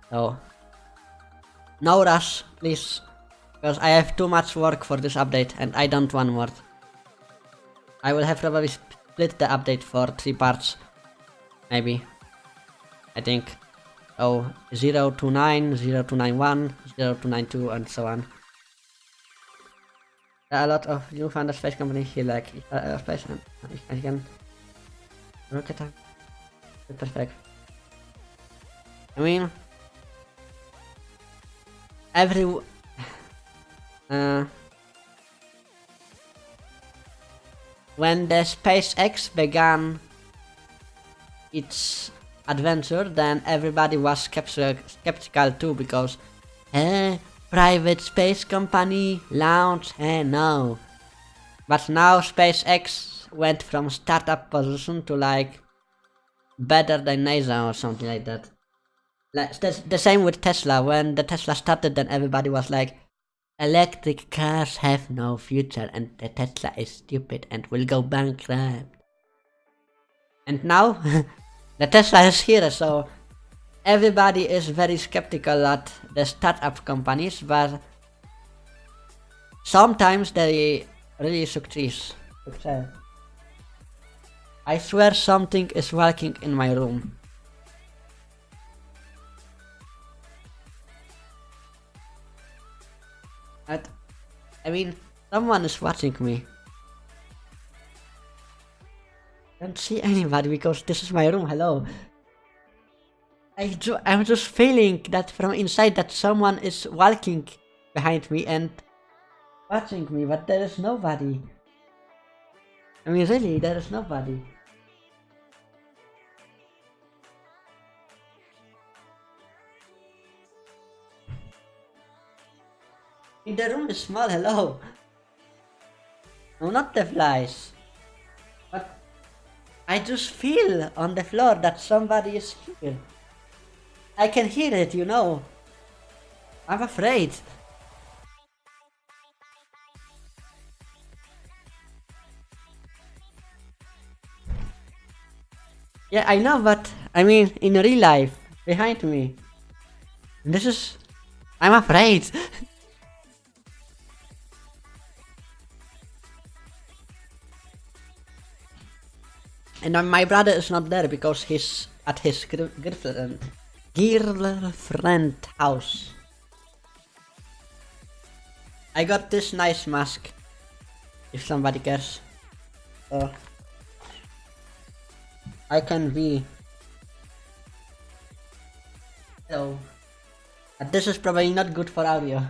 So, no rush, please. Because I have too much work for this update and I don't want more. I will have probably split the update for 3 parts. Maybe. I think. Oh, 029, 0291, 0292 and so on. There are a lot of new founded space companies here like Aerospace and I can rocket up. Perfect. I mean, when the SpaceX began its adventure, then everybody was skeptical too because private space company launch, no. But now SpaceX went from startup position to like better than NASA or something like that. Like the same with Tesla. When the Tesla started, then everybody was like, electric cars have no future and the Tesla is stupid and will go bankrupt. And now the Tesla is here, so everybody is very skeptical at the startup companies, but sometimes they really succeed. I swear something is walking in my room. I mean, someone is watching me. I don't see anybody because this is my room, hello. I'm just feeling that from inside that someone is walking behind me and watching me, but there is nobody. I mean, really, there is nobody. The room is small, hello. No, not the flies. But I just feel on the floor that somebody is here. I can hear it, you know. I'm afraid. Yeah, I know, but I mean, in real life, behind me. This is... I'm afraid. And my brother is not there because he's at his girlfriend house. I got this nice mask. If somebody cares. I can be... Hello. But this is probably not good for audio.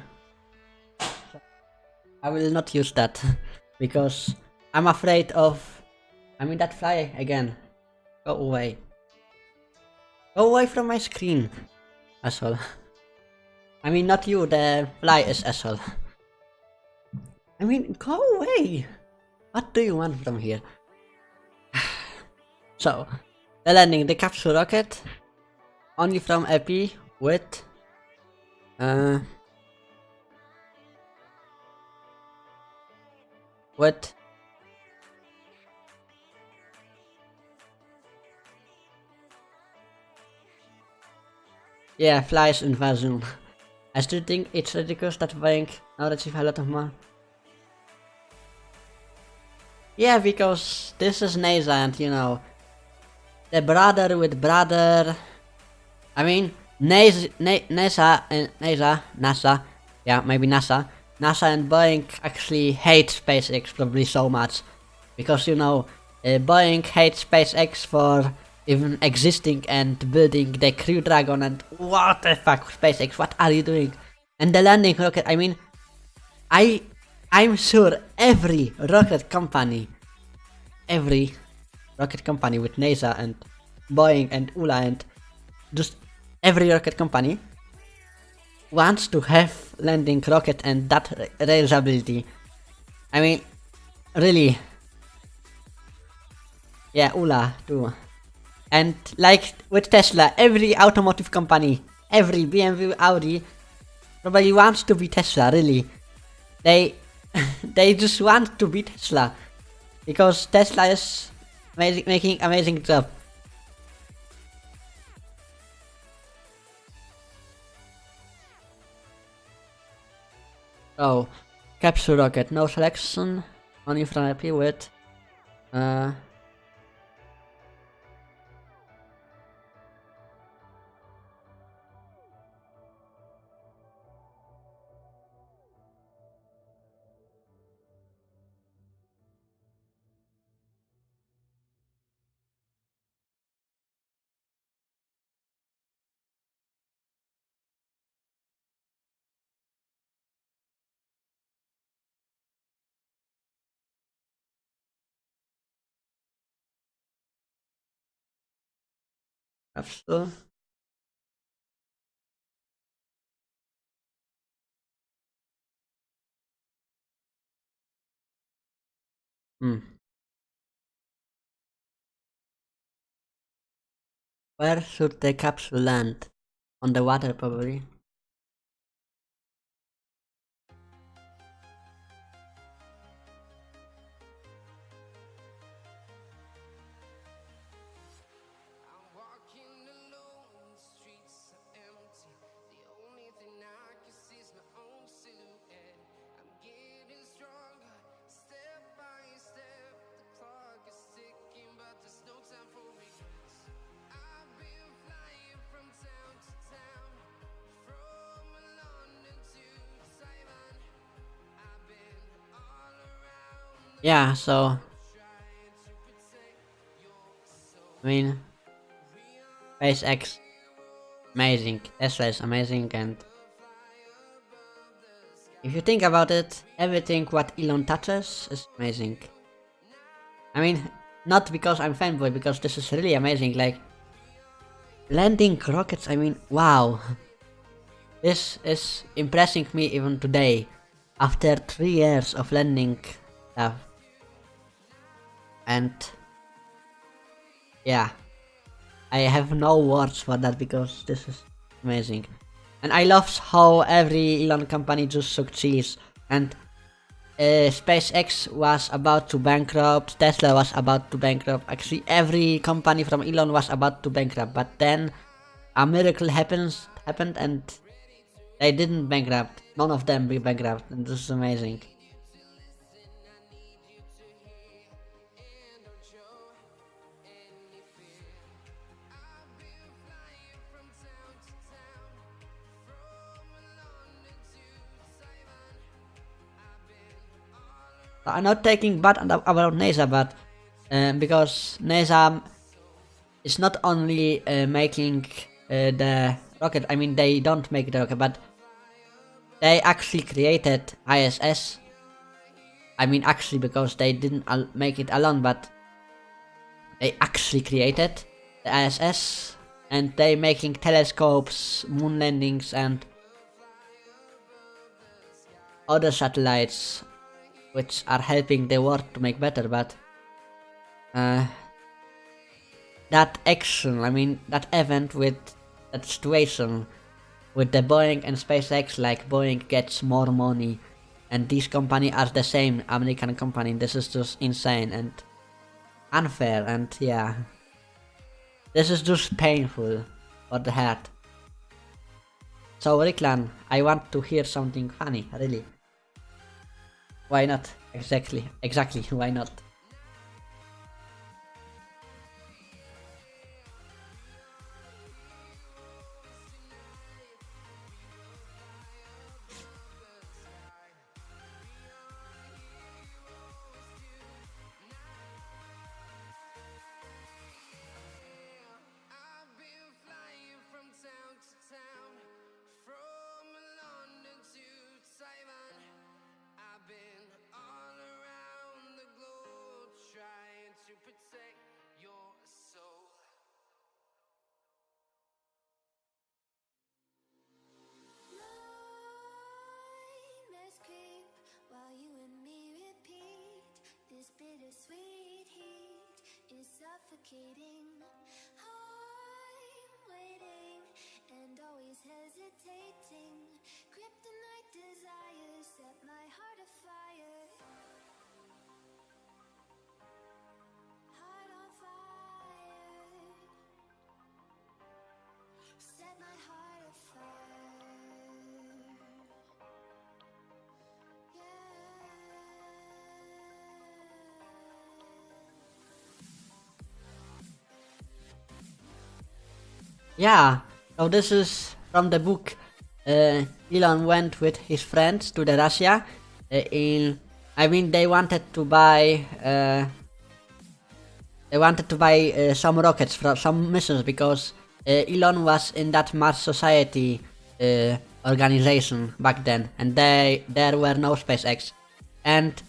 I will not use that because I'm afraid of. I mean that fly again. Go away. Go away from my screen, asshole. I mean not you. The fly is asshole. I mean go away. What do you want from here? So, the landing, the capsule rocket, only from EP with with yeah, flies invasion. I still think it's ridiculous that Boeing now receive a lot of money. Yeah, because this is NASA and you know, the brother with brother. I mean, NASA, yeah, maybe NASA and Boeing actually hate SpaceX probably so much. Because you know, Boeing hates SpaceX for even existing and building the Crew Dragon and what the fuck, SpaceX, what are you doing? And the landing rocket, I mean, I'm sure every rocket company with NASA and Boeing and ULA and just every rocket company wants to have landing rocket and that reliability. I mean, really. Yeah, ULA too. And like with Tesla, every automotive company, every BMW, Audi, probably wants to be Tesla, really. They they just want to be Tesla. Because Tesla is making amazing job. Oh, capsule rocket, no selection, only from happy with capsule. Hmm. Where should the capsule land? On the water probably. Yeah, so I mean SpaceX amazing, Tesla is amazing, and if you think about it, everything what Elon touches is amazing. I mean, not because I'm fanboy, because this is really amazing, like landing rockets, I mean, wow. This is impressing me even today, after 3 years of landing stuff. And yeah, I have no words for that because this is amazing. And I love how every Elon company just succeeds. And SpaceX was about to bankrupt, Tesla was about to bankrupt. Actually, every company from Elon was about to bankrupt. But then a miracle happened and they didn't bankrupt. None of them be bankrupt. And this is amazing. I'm not taking bad about NASA, but because NASA is not only making the rocket. I mean, they don't make the rocket, but they actually created ISS. I mean, actually, because they didn't make it alone, but they actually created the ISS, and they making telescopes, moon landings, and other satellites, which are helping the world to make better. But that action, I mean, that event with that situation with the Boeing and SpaceX, like Boeing gets more money, and these companies are the same American company. This is just insane and unfair, and yeah, this is just painful for the heart. So Ricklan, I want to hear something funny, really. Why not? Exactly, why not? While you and me repeat, this bittersweet heat is suffocating. I'm waiting and always hesitating. Kryptonite desires set my heart afire. Heart on fire. Set my heart afire. Yeah, so this is from the book. Elon went with his friends to the Russia. I mean, they wanted to buy. Some rockets for some missions because Elon was in that Mars Society organization back then, and there were no SpaceX, and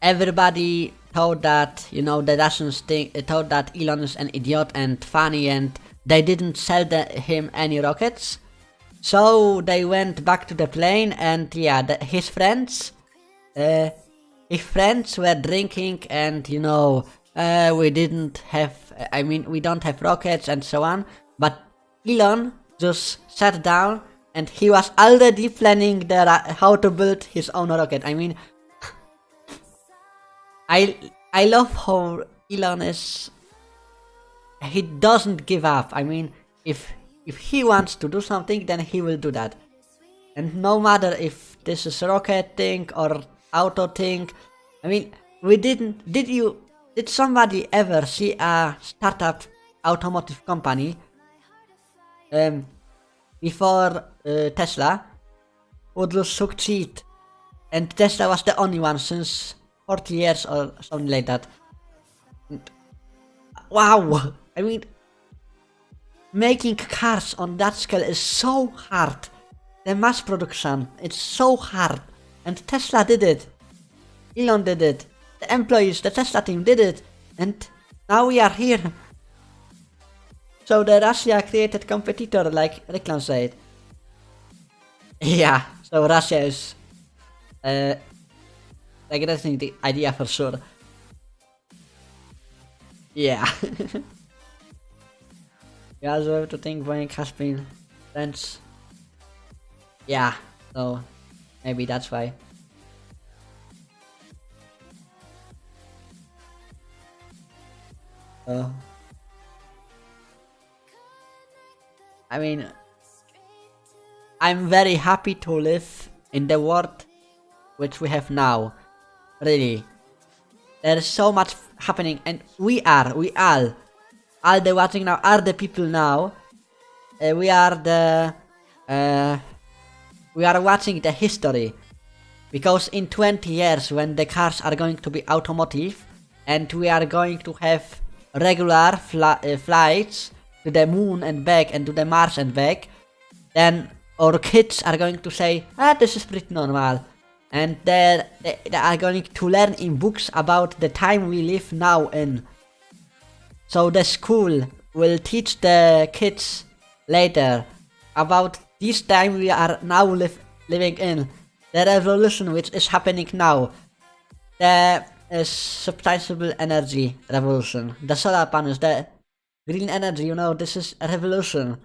everybody thought that, you know, the Russians thought that Elon is an idiot and funny, and they didn't sell him any rockets. So they went back to the plane, and yeah, his friends were drinking, and you know, we didn't have, I mean, we don't have rockets and so on. But Elon just sat down, and he was already planning how to build his own rocket. I mean, I love how Elon is. He doesn't give up. I mean, if he wants to do something, then he will do that. And no matter if this is a rocket thing or auto thing. I mean, did somebody ever see a startup automotive company before Tesla would just succeed? And Tesla was the only one since 40 years or something like that. Wow! I mean, making cars on that scale is so hard. The mass production, it's so hard. And Tesla did it. Elon did it. The employees, the Tesla team did it. And now we are here. So the Russia created competitor, like Ricklan said. Yeah, so Russia is regretting the idea for sure. Yeah. You also have to think Boeing has been friends. Yeah, so maybe that's why. I mean, I'm very happy to live in the world which we have now. Really. There is so much happening, and we all the watching now, are the people now. We are watching the history. Because in 20 years, when the cars are going to be automotive, and we are going to have regular flights to the moon and back, and to the Mars and back, then our kids are going to say, ah, this is pretty normal. And they are going to learn in books about the time we live now in. So the school will teach the kids later about this time we are now living in. The revolution which is happening now. The substantial energy revolution. The solar panels, the green energy, you know, this is a revolution.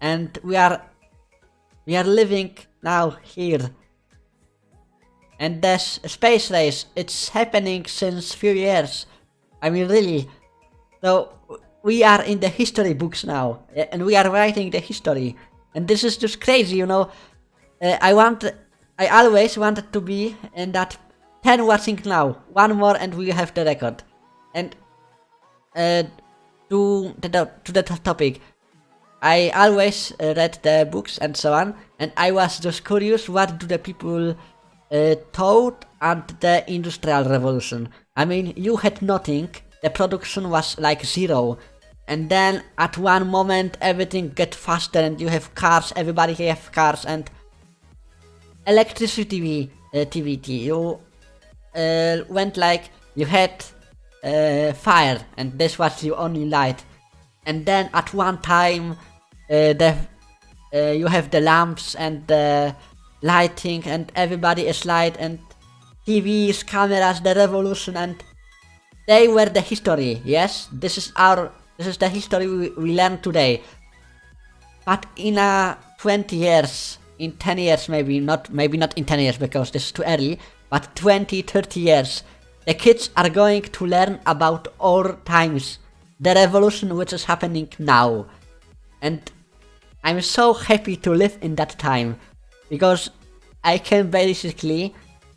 And we are living now here. And the space race, it's happening since few years. I mean, really. So we are in the history books now, and we are writing the history, and this is just crazy, you know. I always wanted to be in that 10 watching now, one more, and we have the record. And to the topic, I always read the books and so on, and I was just curious, what do the people thought at the Industrial Revolution? I mean, you had nothing. The production was like zero, and then at one moment everything get faster and you have cars, everybody have cars, and electricity TVT. You went like you had fire, and this was your only light, and then at one time you have the lamps and the lighting, and everybody is light, and TVs, cameras, the revolution, and they were the history. Yes, this is the history we learned today. But in 20 years, in 10 years, maybe not in 10 years because this is too early, but 20, 30 years, the kids are going to learn about our times, the revolution which is happening now. And I'm so happy to live in that time, because I can basically,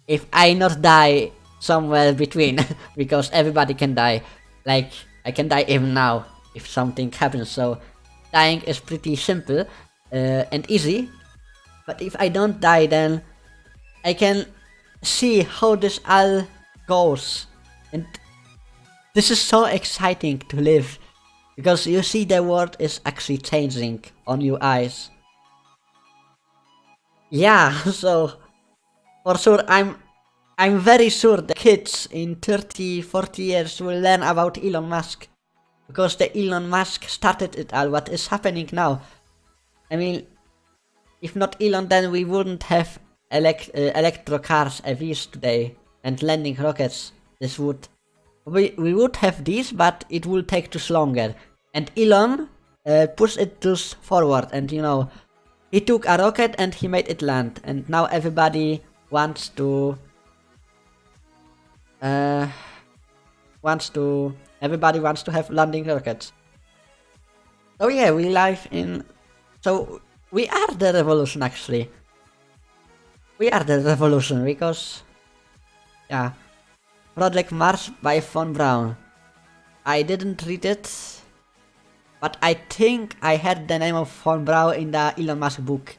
if I not die somewhere between, because everybody can die, like I can die even now if something happens, so dying is pretty simple and easy. But if I don't die, then I can see how this all goes, and this is so exciting to live, because you see the world is actually changing on your eyes. Yeah, so for sure I'm very sure the kids in 30, 40 years will learn about Elon Musk, because the Elon Musk started it all, what is happening now. I mean, if not Elon, then we wouldn't have electro cars, EVs today, and landing rockets. We would have these, but it will take too longer. And Elon pushed it just forward, and you know, he took a rocket and he made it land, and now everybody wants to everybody wants to have landing rockets. Oh yeah, we live in, so we are the revolution actually. We are the revolution because, yeah, Project Mars by Von Braun. I didn't read it, but I think I heard the name of Von Braun in the Elon Musk book.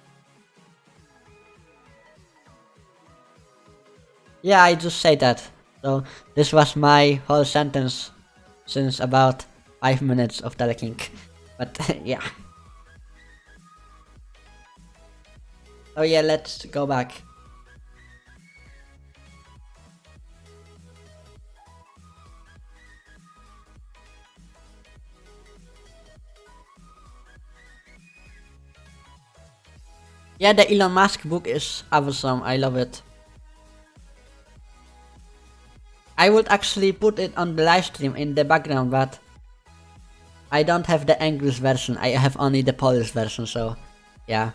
Yeah, I just say that. So this was my whole sentence since about 5 minutes of talking. But yeah. Oh yeah, let's go back. Yeah, the Elon Musk book is awesome. I love it. I would actually put it on the live stream in the background, but I don't have the English version. I have only the Polish version, so yeah.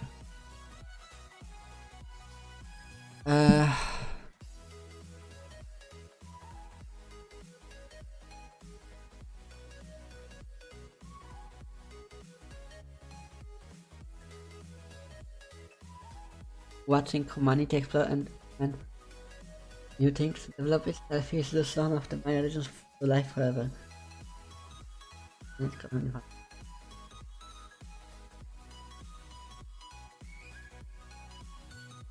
Watching humanity explore and new things develop itself is the son of the main reasons for life forever.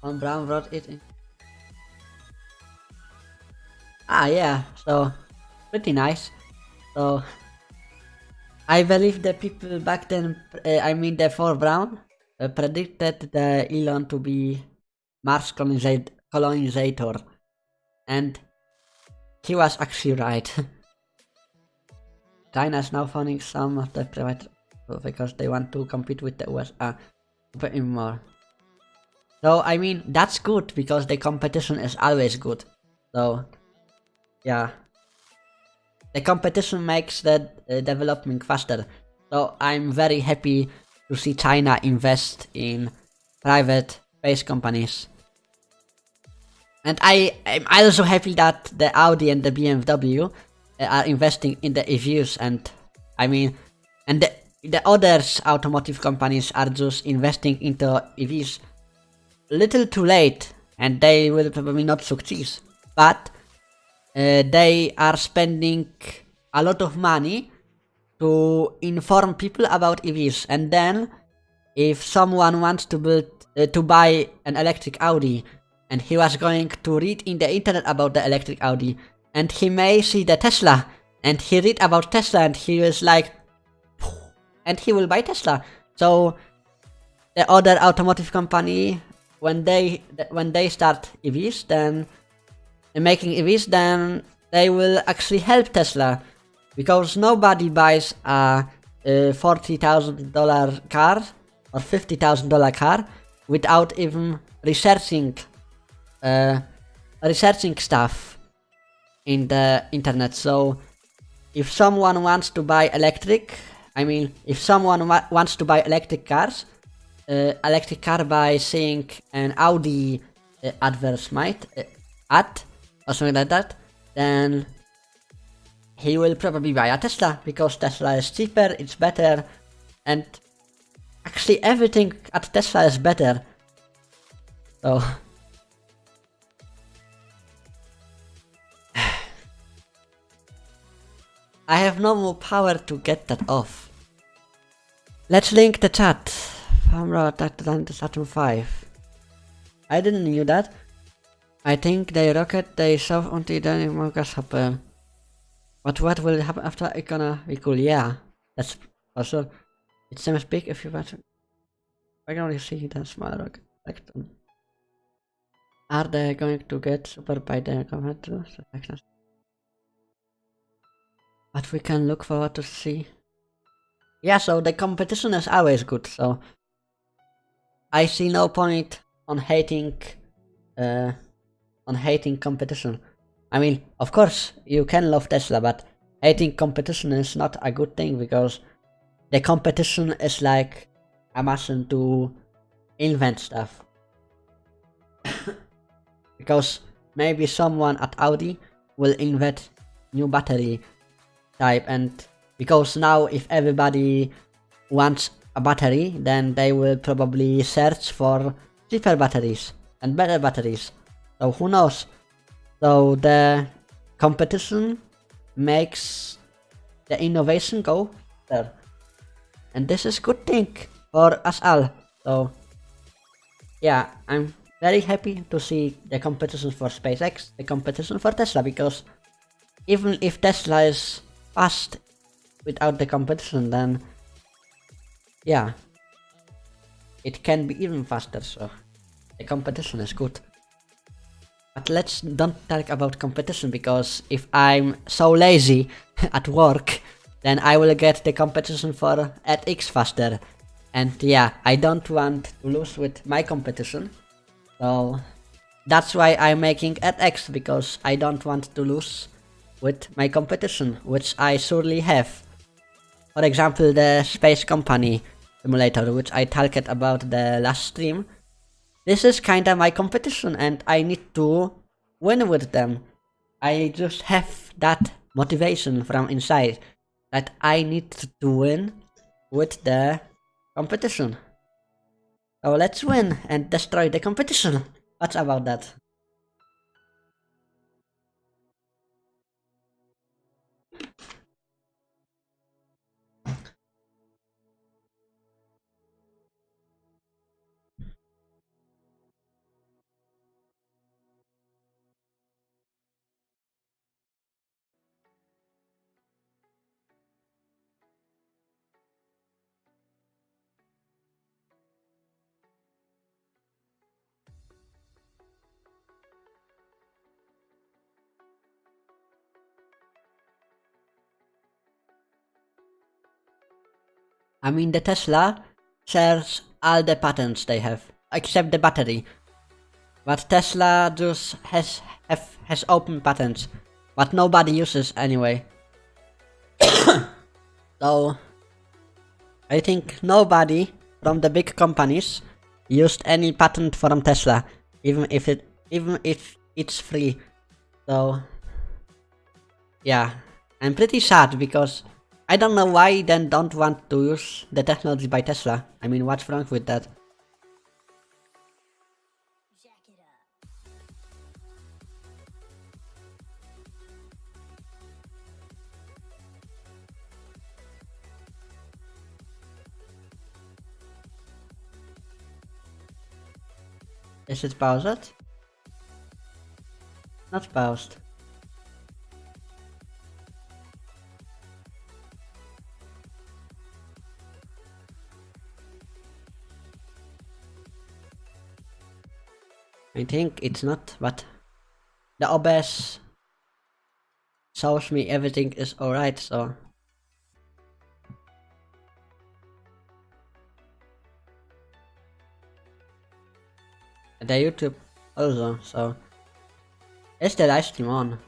Von Braun wrote it in. Ah yeah, so pretty nice. So I believe the people back then, I mean the Von Braun, predicted the Elon to be Mars colonizator, and he was actually right. China is now funding some of the private because they want to compete with the USA but even more. So I mean that's good because the competition is always good. So yeah, the competition makes the development faster. So I'm very happy to see China invest in private space companies. And I'm also happy that the Audi and the BMW are investing in the EVs, and I mean, and the other automotive companies are just investing into EVs little too late, and they will probably not succeed. But they are spending a lot of money to inform people about EVs, and then if someone wants to buy an electric Audi, and he was going to read in the internet about the electric Audi, and he may see the Tesla, and he read about Tesla, and he was like, and he will buy Tesla. So the other automotive company, when they start EVs, then making EVs, then they will actually help Tesla, because nobody buys a $40,000 car or $50,000 car without even researching stuff in the internet. So if someone wants to buy if someone wants to buy electric car by seeing an Audi advertisement ad or something like that, then he will probably buy a Tesla because Tesla is cheaper, it's better, and actually everything at Tesla is better. So I have no more power to get that off. Let's link the chat. Saturn 5. I didn't knew that. I think they rocket they self onto the more grasshopper. But what will happen after it's gonna be cool? Yeah, that's also. It seems big if you watch it. I can only see the small rocket. Are they going to get super by the competitors? But we can look forward to see. Yeah, so the competition is always good, so I see no point on hating competition. I mean, of course, you can love Tesla, but hating competition is not a good thing because the competition is like a machine to invent stuff. Because maybe someone at Audi will invent new battery type, and because now if everybody wants a battery, then they will probably search for cheaper batteries and better batteries. So who knows? So the competition makes the innovation go there. And this is good thing for us all. So yeah, I'm very happy to see the competition for SpaceX, the competition for Tesla, because even if Tesla is fast without the competition, then yeah, it can be even faster, so the competition is good. But let's don't talk about competition, because if I'm so lazy at work, then I will get the competition for EarthX faster. And yeah, I don't want to lose with my competition. So that's why I'm making EarthX, because I don't want to lose with my competition, which I surely have. For example, the space company simulator, which I talked about the last stream. This is kinda my competition, and I need to win with them. I just have that motivation from inside that I need to win with the competition. So let's win and destroy the competition. What's about that? I mean, the Tesla shares all the patents they have, except the battery. But Tesla just has open patents, but nobody uses anyway. So I think nobody from the big companies used any patent from Tesla, even if it's free. So yeah, I'm pretty sad because I don't know why they don't want to use the technology by Tesla. I mean, what's wrong with that? Is it paused? Not paused. I think it's not, but the OBS shows me everything is alright, so the YouTube also, so is the live stream on?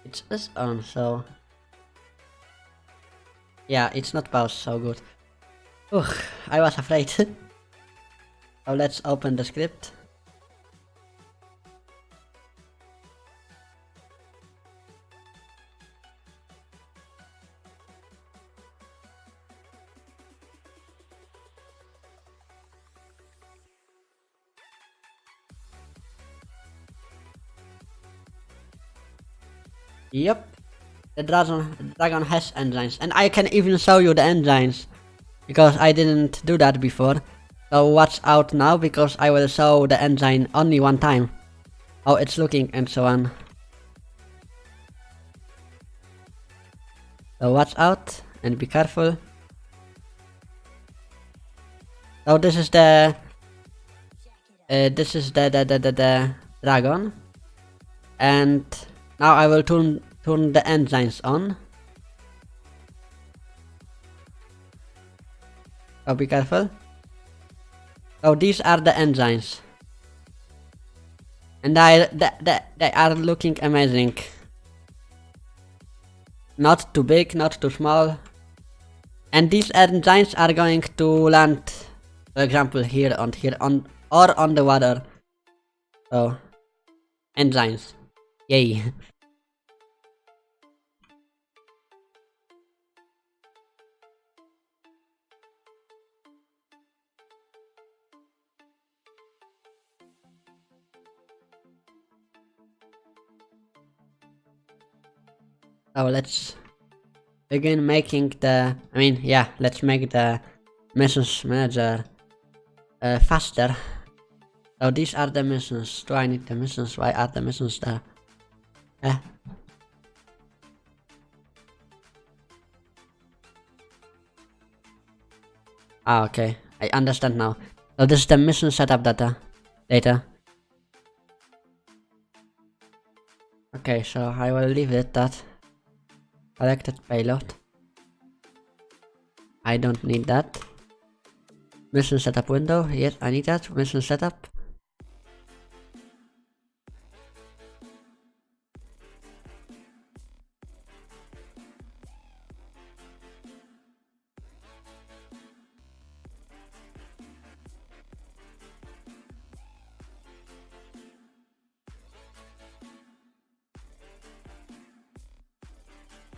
It is on, so yeah, it's not paused, so good. Ugh, I was afraid. So let's open the script. Yep, the dragon has engines, and I can even show you the engines, because I didn't do that before. So watch out now, because I will show the engine only one time, how it's looking and so on. So watch out and be careful. So this is the dragon, and now I will turn the engines on. So be careful. So these are the engines, and they are looking amazing. Not too big, not too small. And these engines are going to land, for example, here on or on the water. So engines, yay! So let's begin making the. I mean, yeah, let's make the missions manager faster. So these are the missions. Do I need the missions? Why are the missions there? Ah, okay. I understand now. So this is the mission setup data. Okay, so I will leave it that. Selected payload. I don't need that. Mission setup window. Yes, I need that. Mission setup.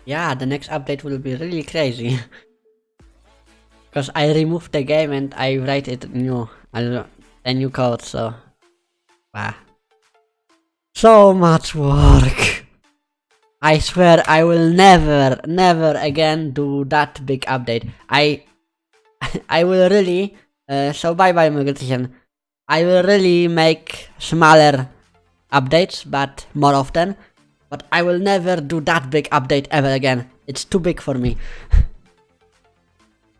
Yeah, the next update will be really crazy. Because I removed the game and I write it new. A new code, so. Wow. So much work. I swear I will never again do that big update. I will really. So bye bye, Magician. I will really make smaller updates, but more often. But I will never do that big update ever again. It's too big for me.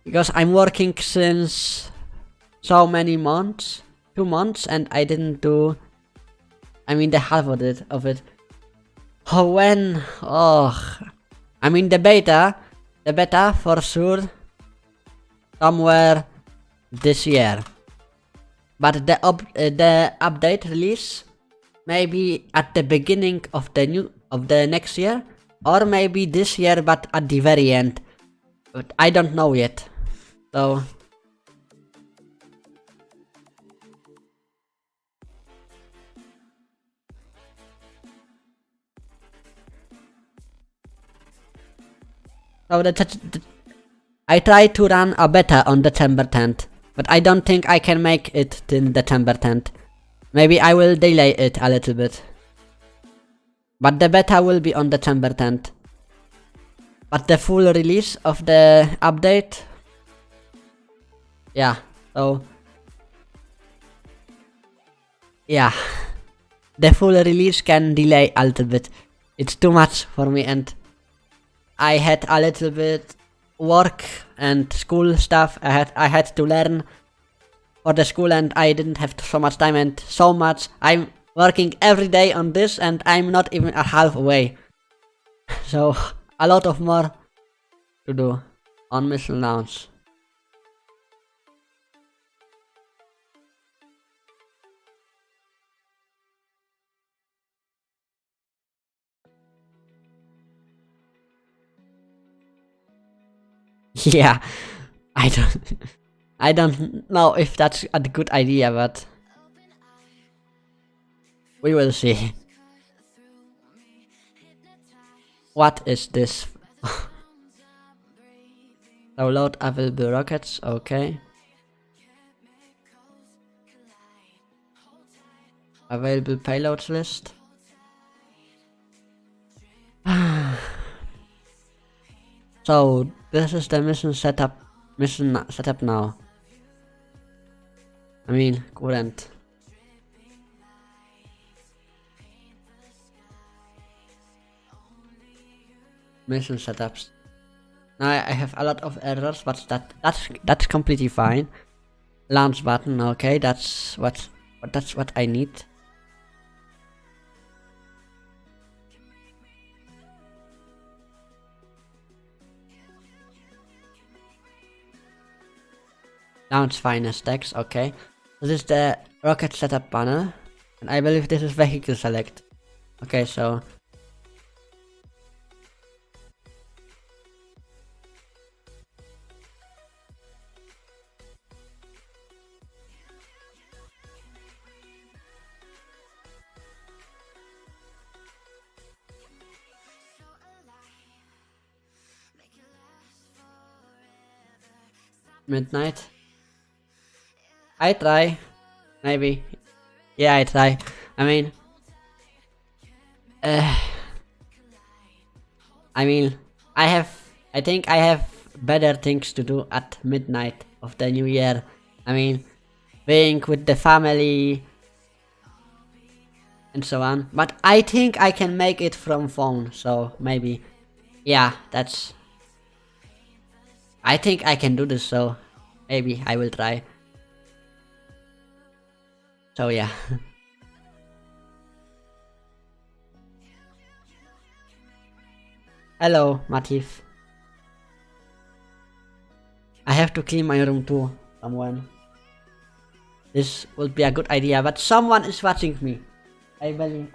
Because I'm working since so many months. 2 months, and I didn't do. I mean, the half of it. Oh, when? Oh. I mean, the beta the beta for sure somewhere this year. But the update release maybe at the beginning of the next year, or maybe this year but at the very end. But I don't know yet. So I tried to run a beta on December 10th, but I don't think I can make it till December 10th. Maybe I will delay it a little bit. But the beta will be on December 10th. But the full release of the update, yeah, so yeah, the full release can delay a little bit. It's too much for me, and I had a little bit work and school stuff. I had to learn for the school, and I didn't have so much time and so much. I'm working every day on this, and I'm not even a halfway. So a lot of more to do on mission launch. Yeah, I don't I don't know if that's a good idea, but we will see. What is this? Download available rockets, okay. Available payloads list. So this is the mission setup now. I mean current. Mission setups. Now I have a lot of errors, but that's completely fine. Launch button, okay, that's what I need. Launch finest text, okay. This is the rocket setup panel, and I believe this is vehicle select. Okay, so midnight. I try, maybe. Yeah, I try. I mean, I think I have better things to do at midnight of the new year. I mean, being with the family and so on. But I think I can make it from phone, so maybe. Yeah, I think I can do this, so maybe I will try. So yeah. Hello, Matif. I have to clean my room too, someone. This would be a good idea, but someone is watching me. I believe.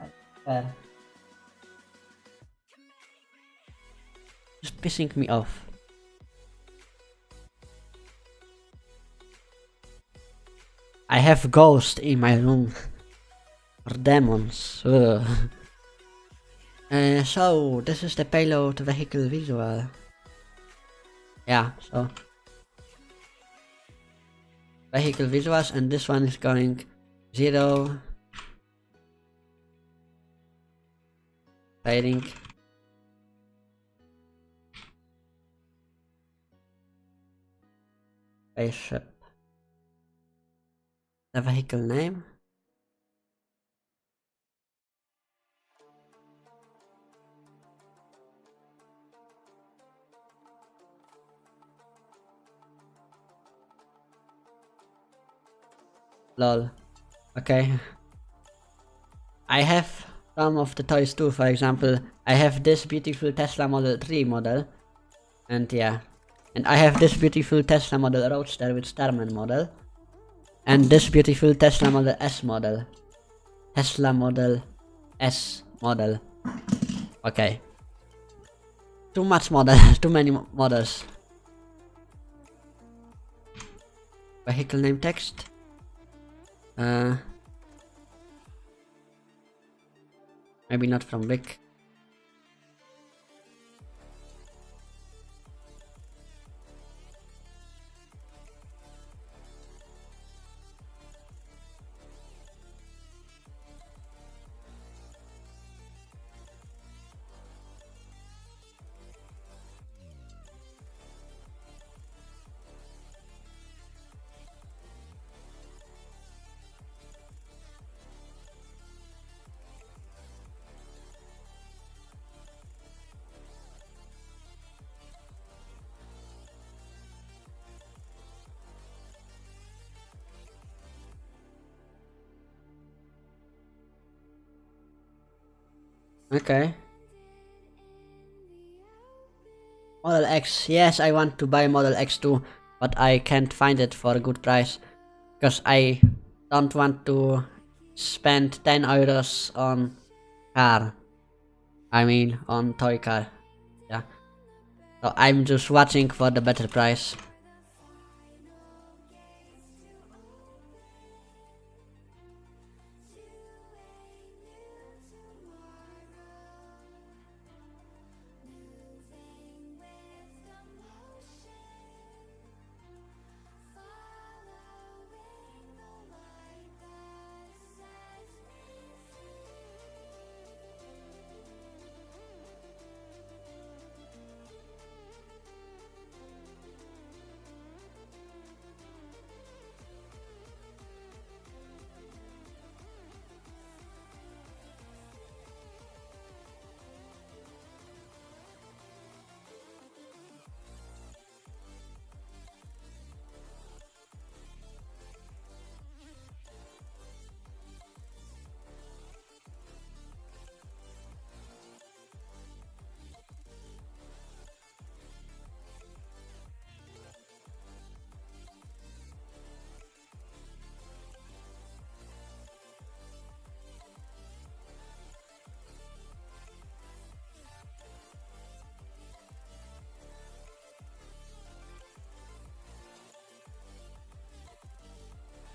Just pissing me off. I have ghosts in my room. Or demons. Ugh. So this is the payload vehicle visual. Yeah, so vehicle visuals, and this one is going 0 fading. Spaceship. The vehicle name. Lol. Okay. I have some of the toys too. For example, I have this beautiful Tesla Model 3 model. And yeah, and I have this beautiful Tesla Model Roadster with Starman model, and this beautiful Tesla Model S model. Tesla Model S model. Okay. Too much model, too many models. Vehicle name text. Maybe not from Vic. Okay. Model X. Yes, I want to buy Model X too, but I can't find it for a good price. Because I don't want to spend 10 euros on car. I mean, on toy car. Yeah. So I'm just watching for the better price.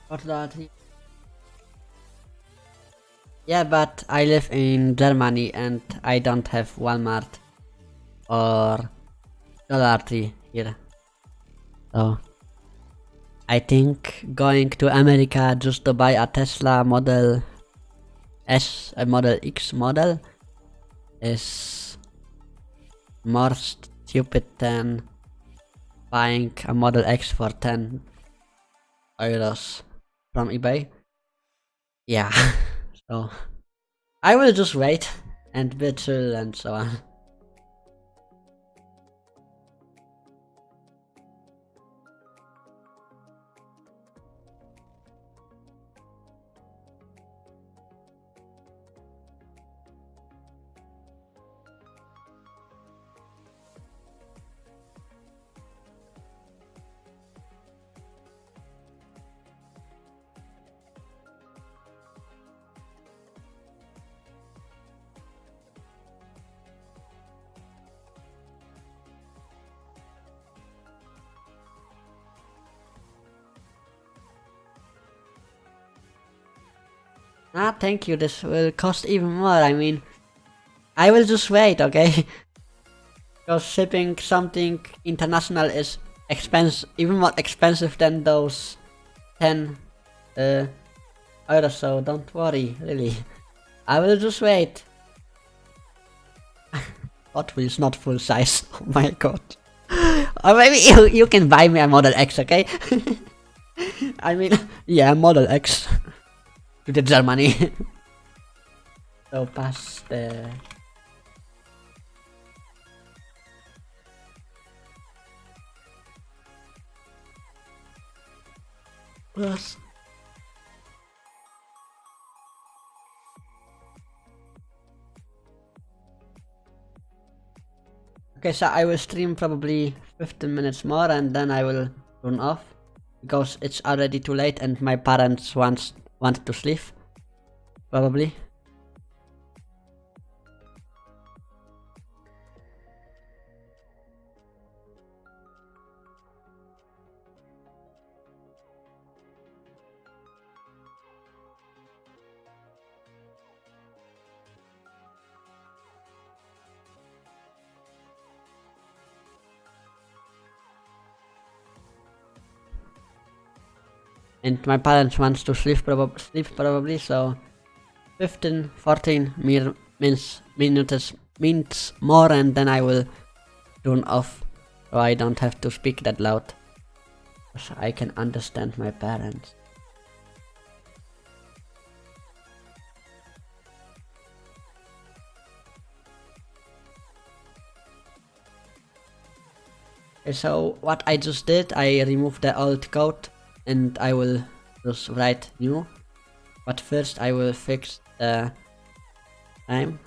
What's that? Yeah, but I live in Germany and I don't have Walmart or Dollar Tree here. So I think going to America just to buy a Tesla Model S, a Model X model is more stupid than buying a Model X for 10 euros from eBay. Yeah, so I will just wait and be chill and so on. Ah, thank you, this will cost even more, I mean, I will just wait, okay? Because shipping something international is expensive, even more expensive than those 10 euros, so don't worry, really. I will just wait. Hot Wheels not full size, oh my god. Or maybe you can buy me a Model X, okay? I mean, yeah, Model X. To the Germany. So pass the... Plus. Okay, so I will stream probably 15 minutes more and then I will turn off because it's already too late and my parents want to sleep probably. And my parents wants to sleep probably, so 15 14 minutes more and then I will turn off so I don't have to speak that loud because I can understand my parents. Okay, so what I just did, I removed the old code and I will just write new, but first I will fix the time.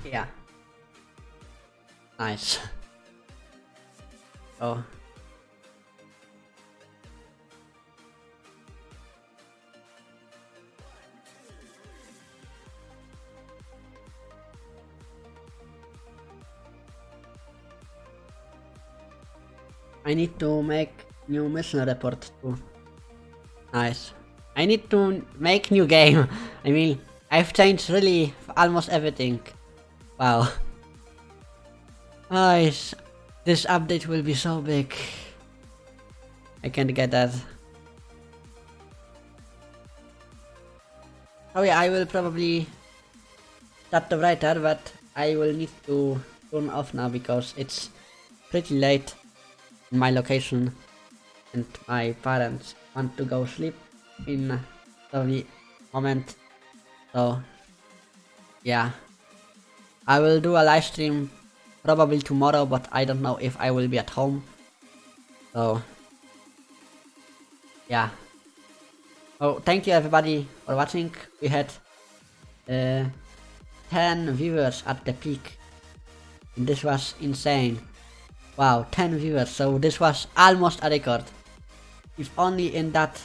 Yeah. Nice. Oh. I need to make new mission report too. Nice. I need to make new game. I mean, I've changed really almost everything. Wow. Nice. This update will be so big. I can't get that. Oh yeah, I will probably start the writer, but I will need to turn off now because it's pretty late in my location and my parents want to go sleep in the moment. So yeah, I will do a live stream probably tomorrow, but I don't know if I will be at home. So yeah, Oh, thank you everybody for watching. We had 10 viewers at the peak. And this was insane. Wow, 10 viewers, so this was almost a record. If only in that...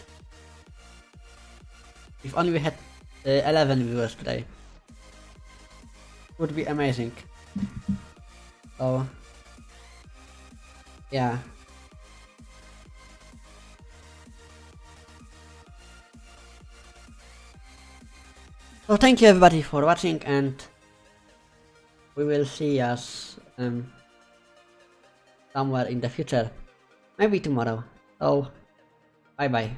If only we had 11 viewers today. Would be amazing. So... Yeah. So thank you everybody for watching, and we will see us somewhere in the future. Maybe tomorrow. So bye bye.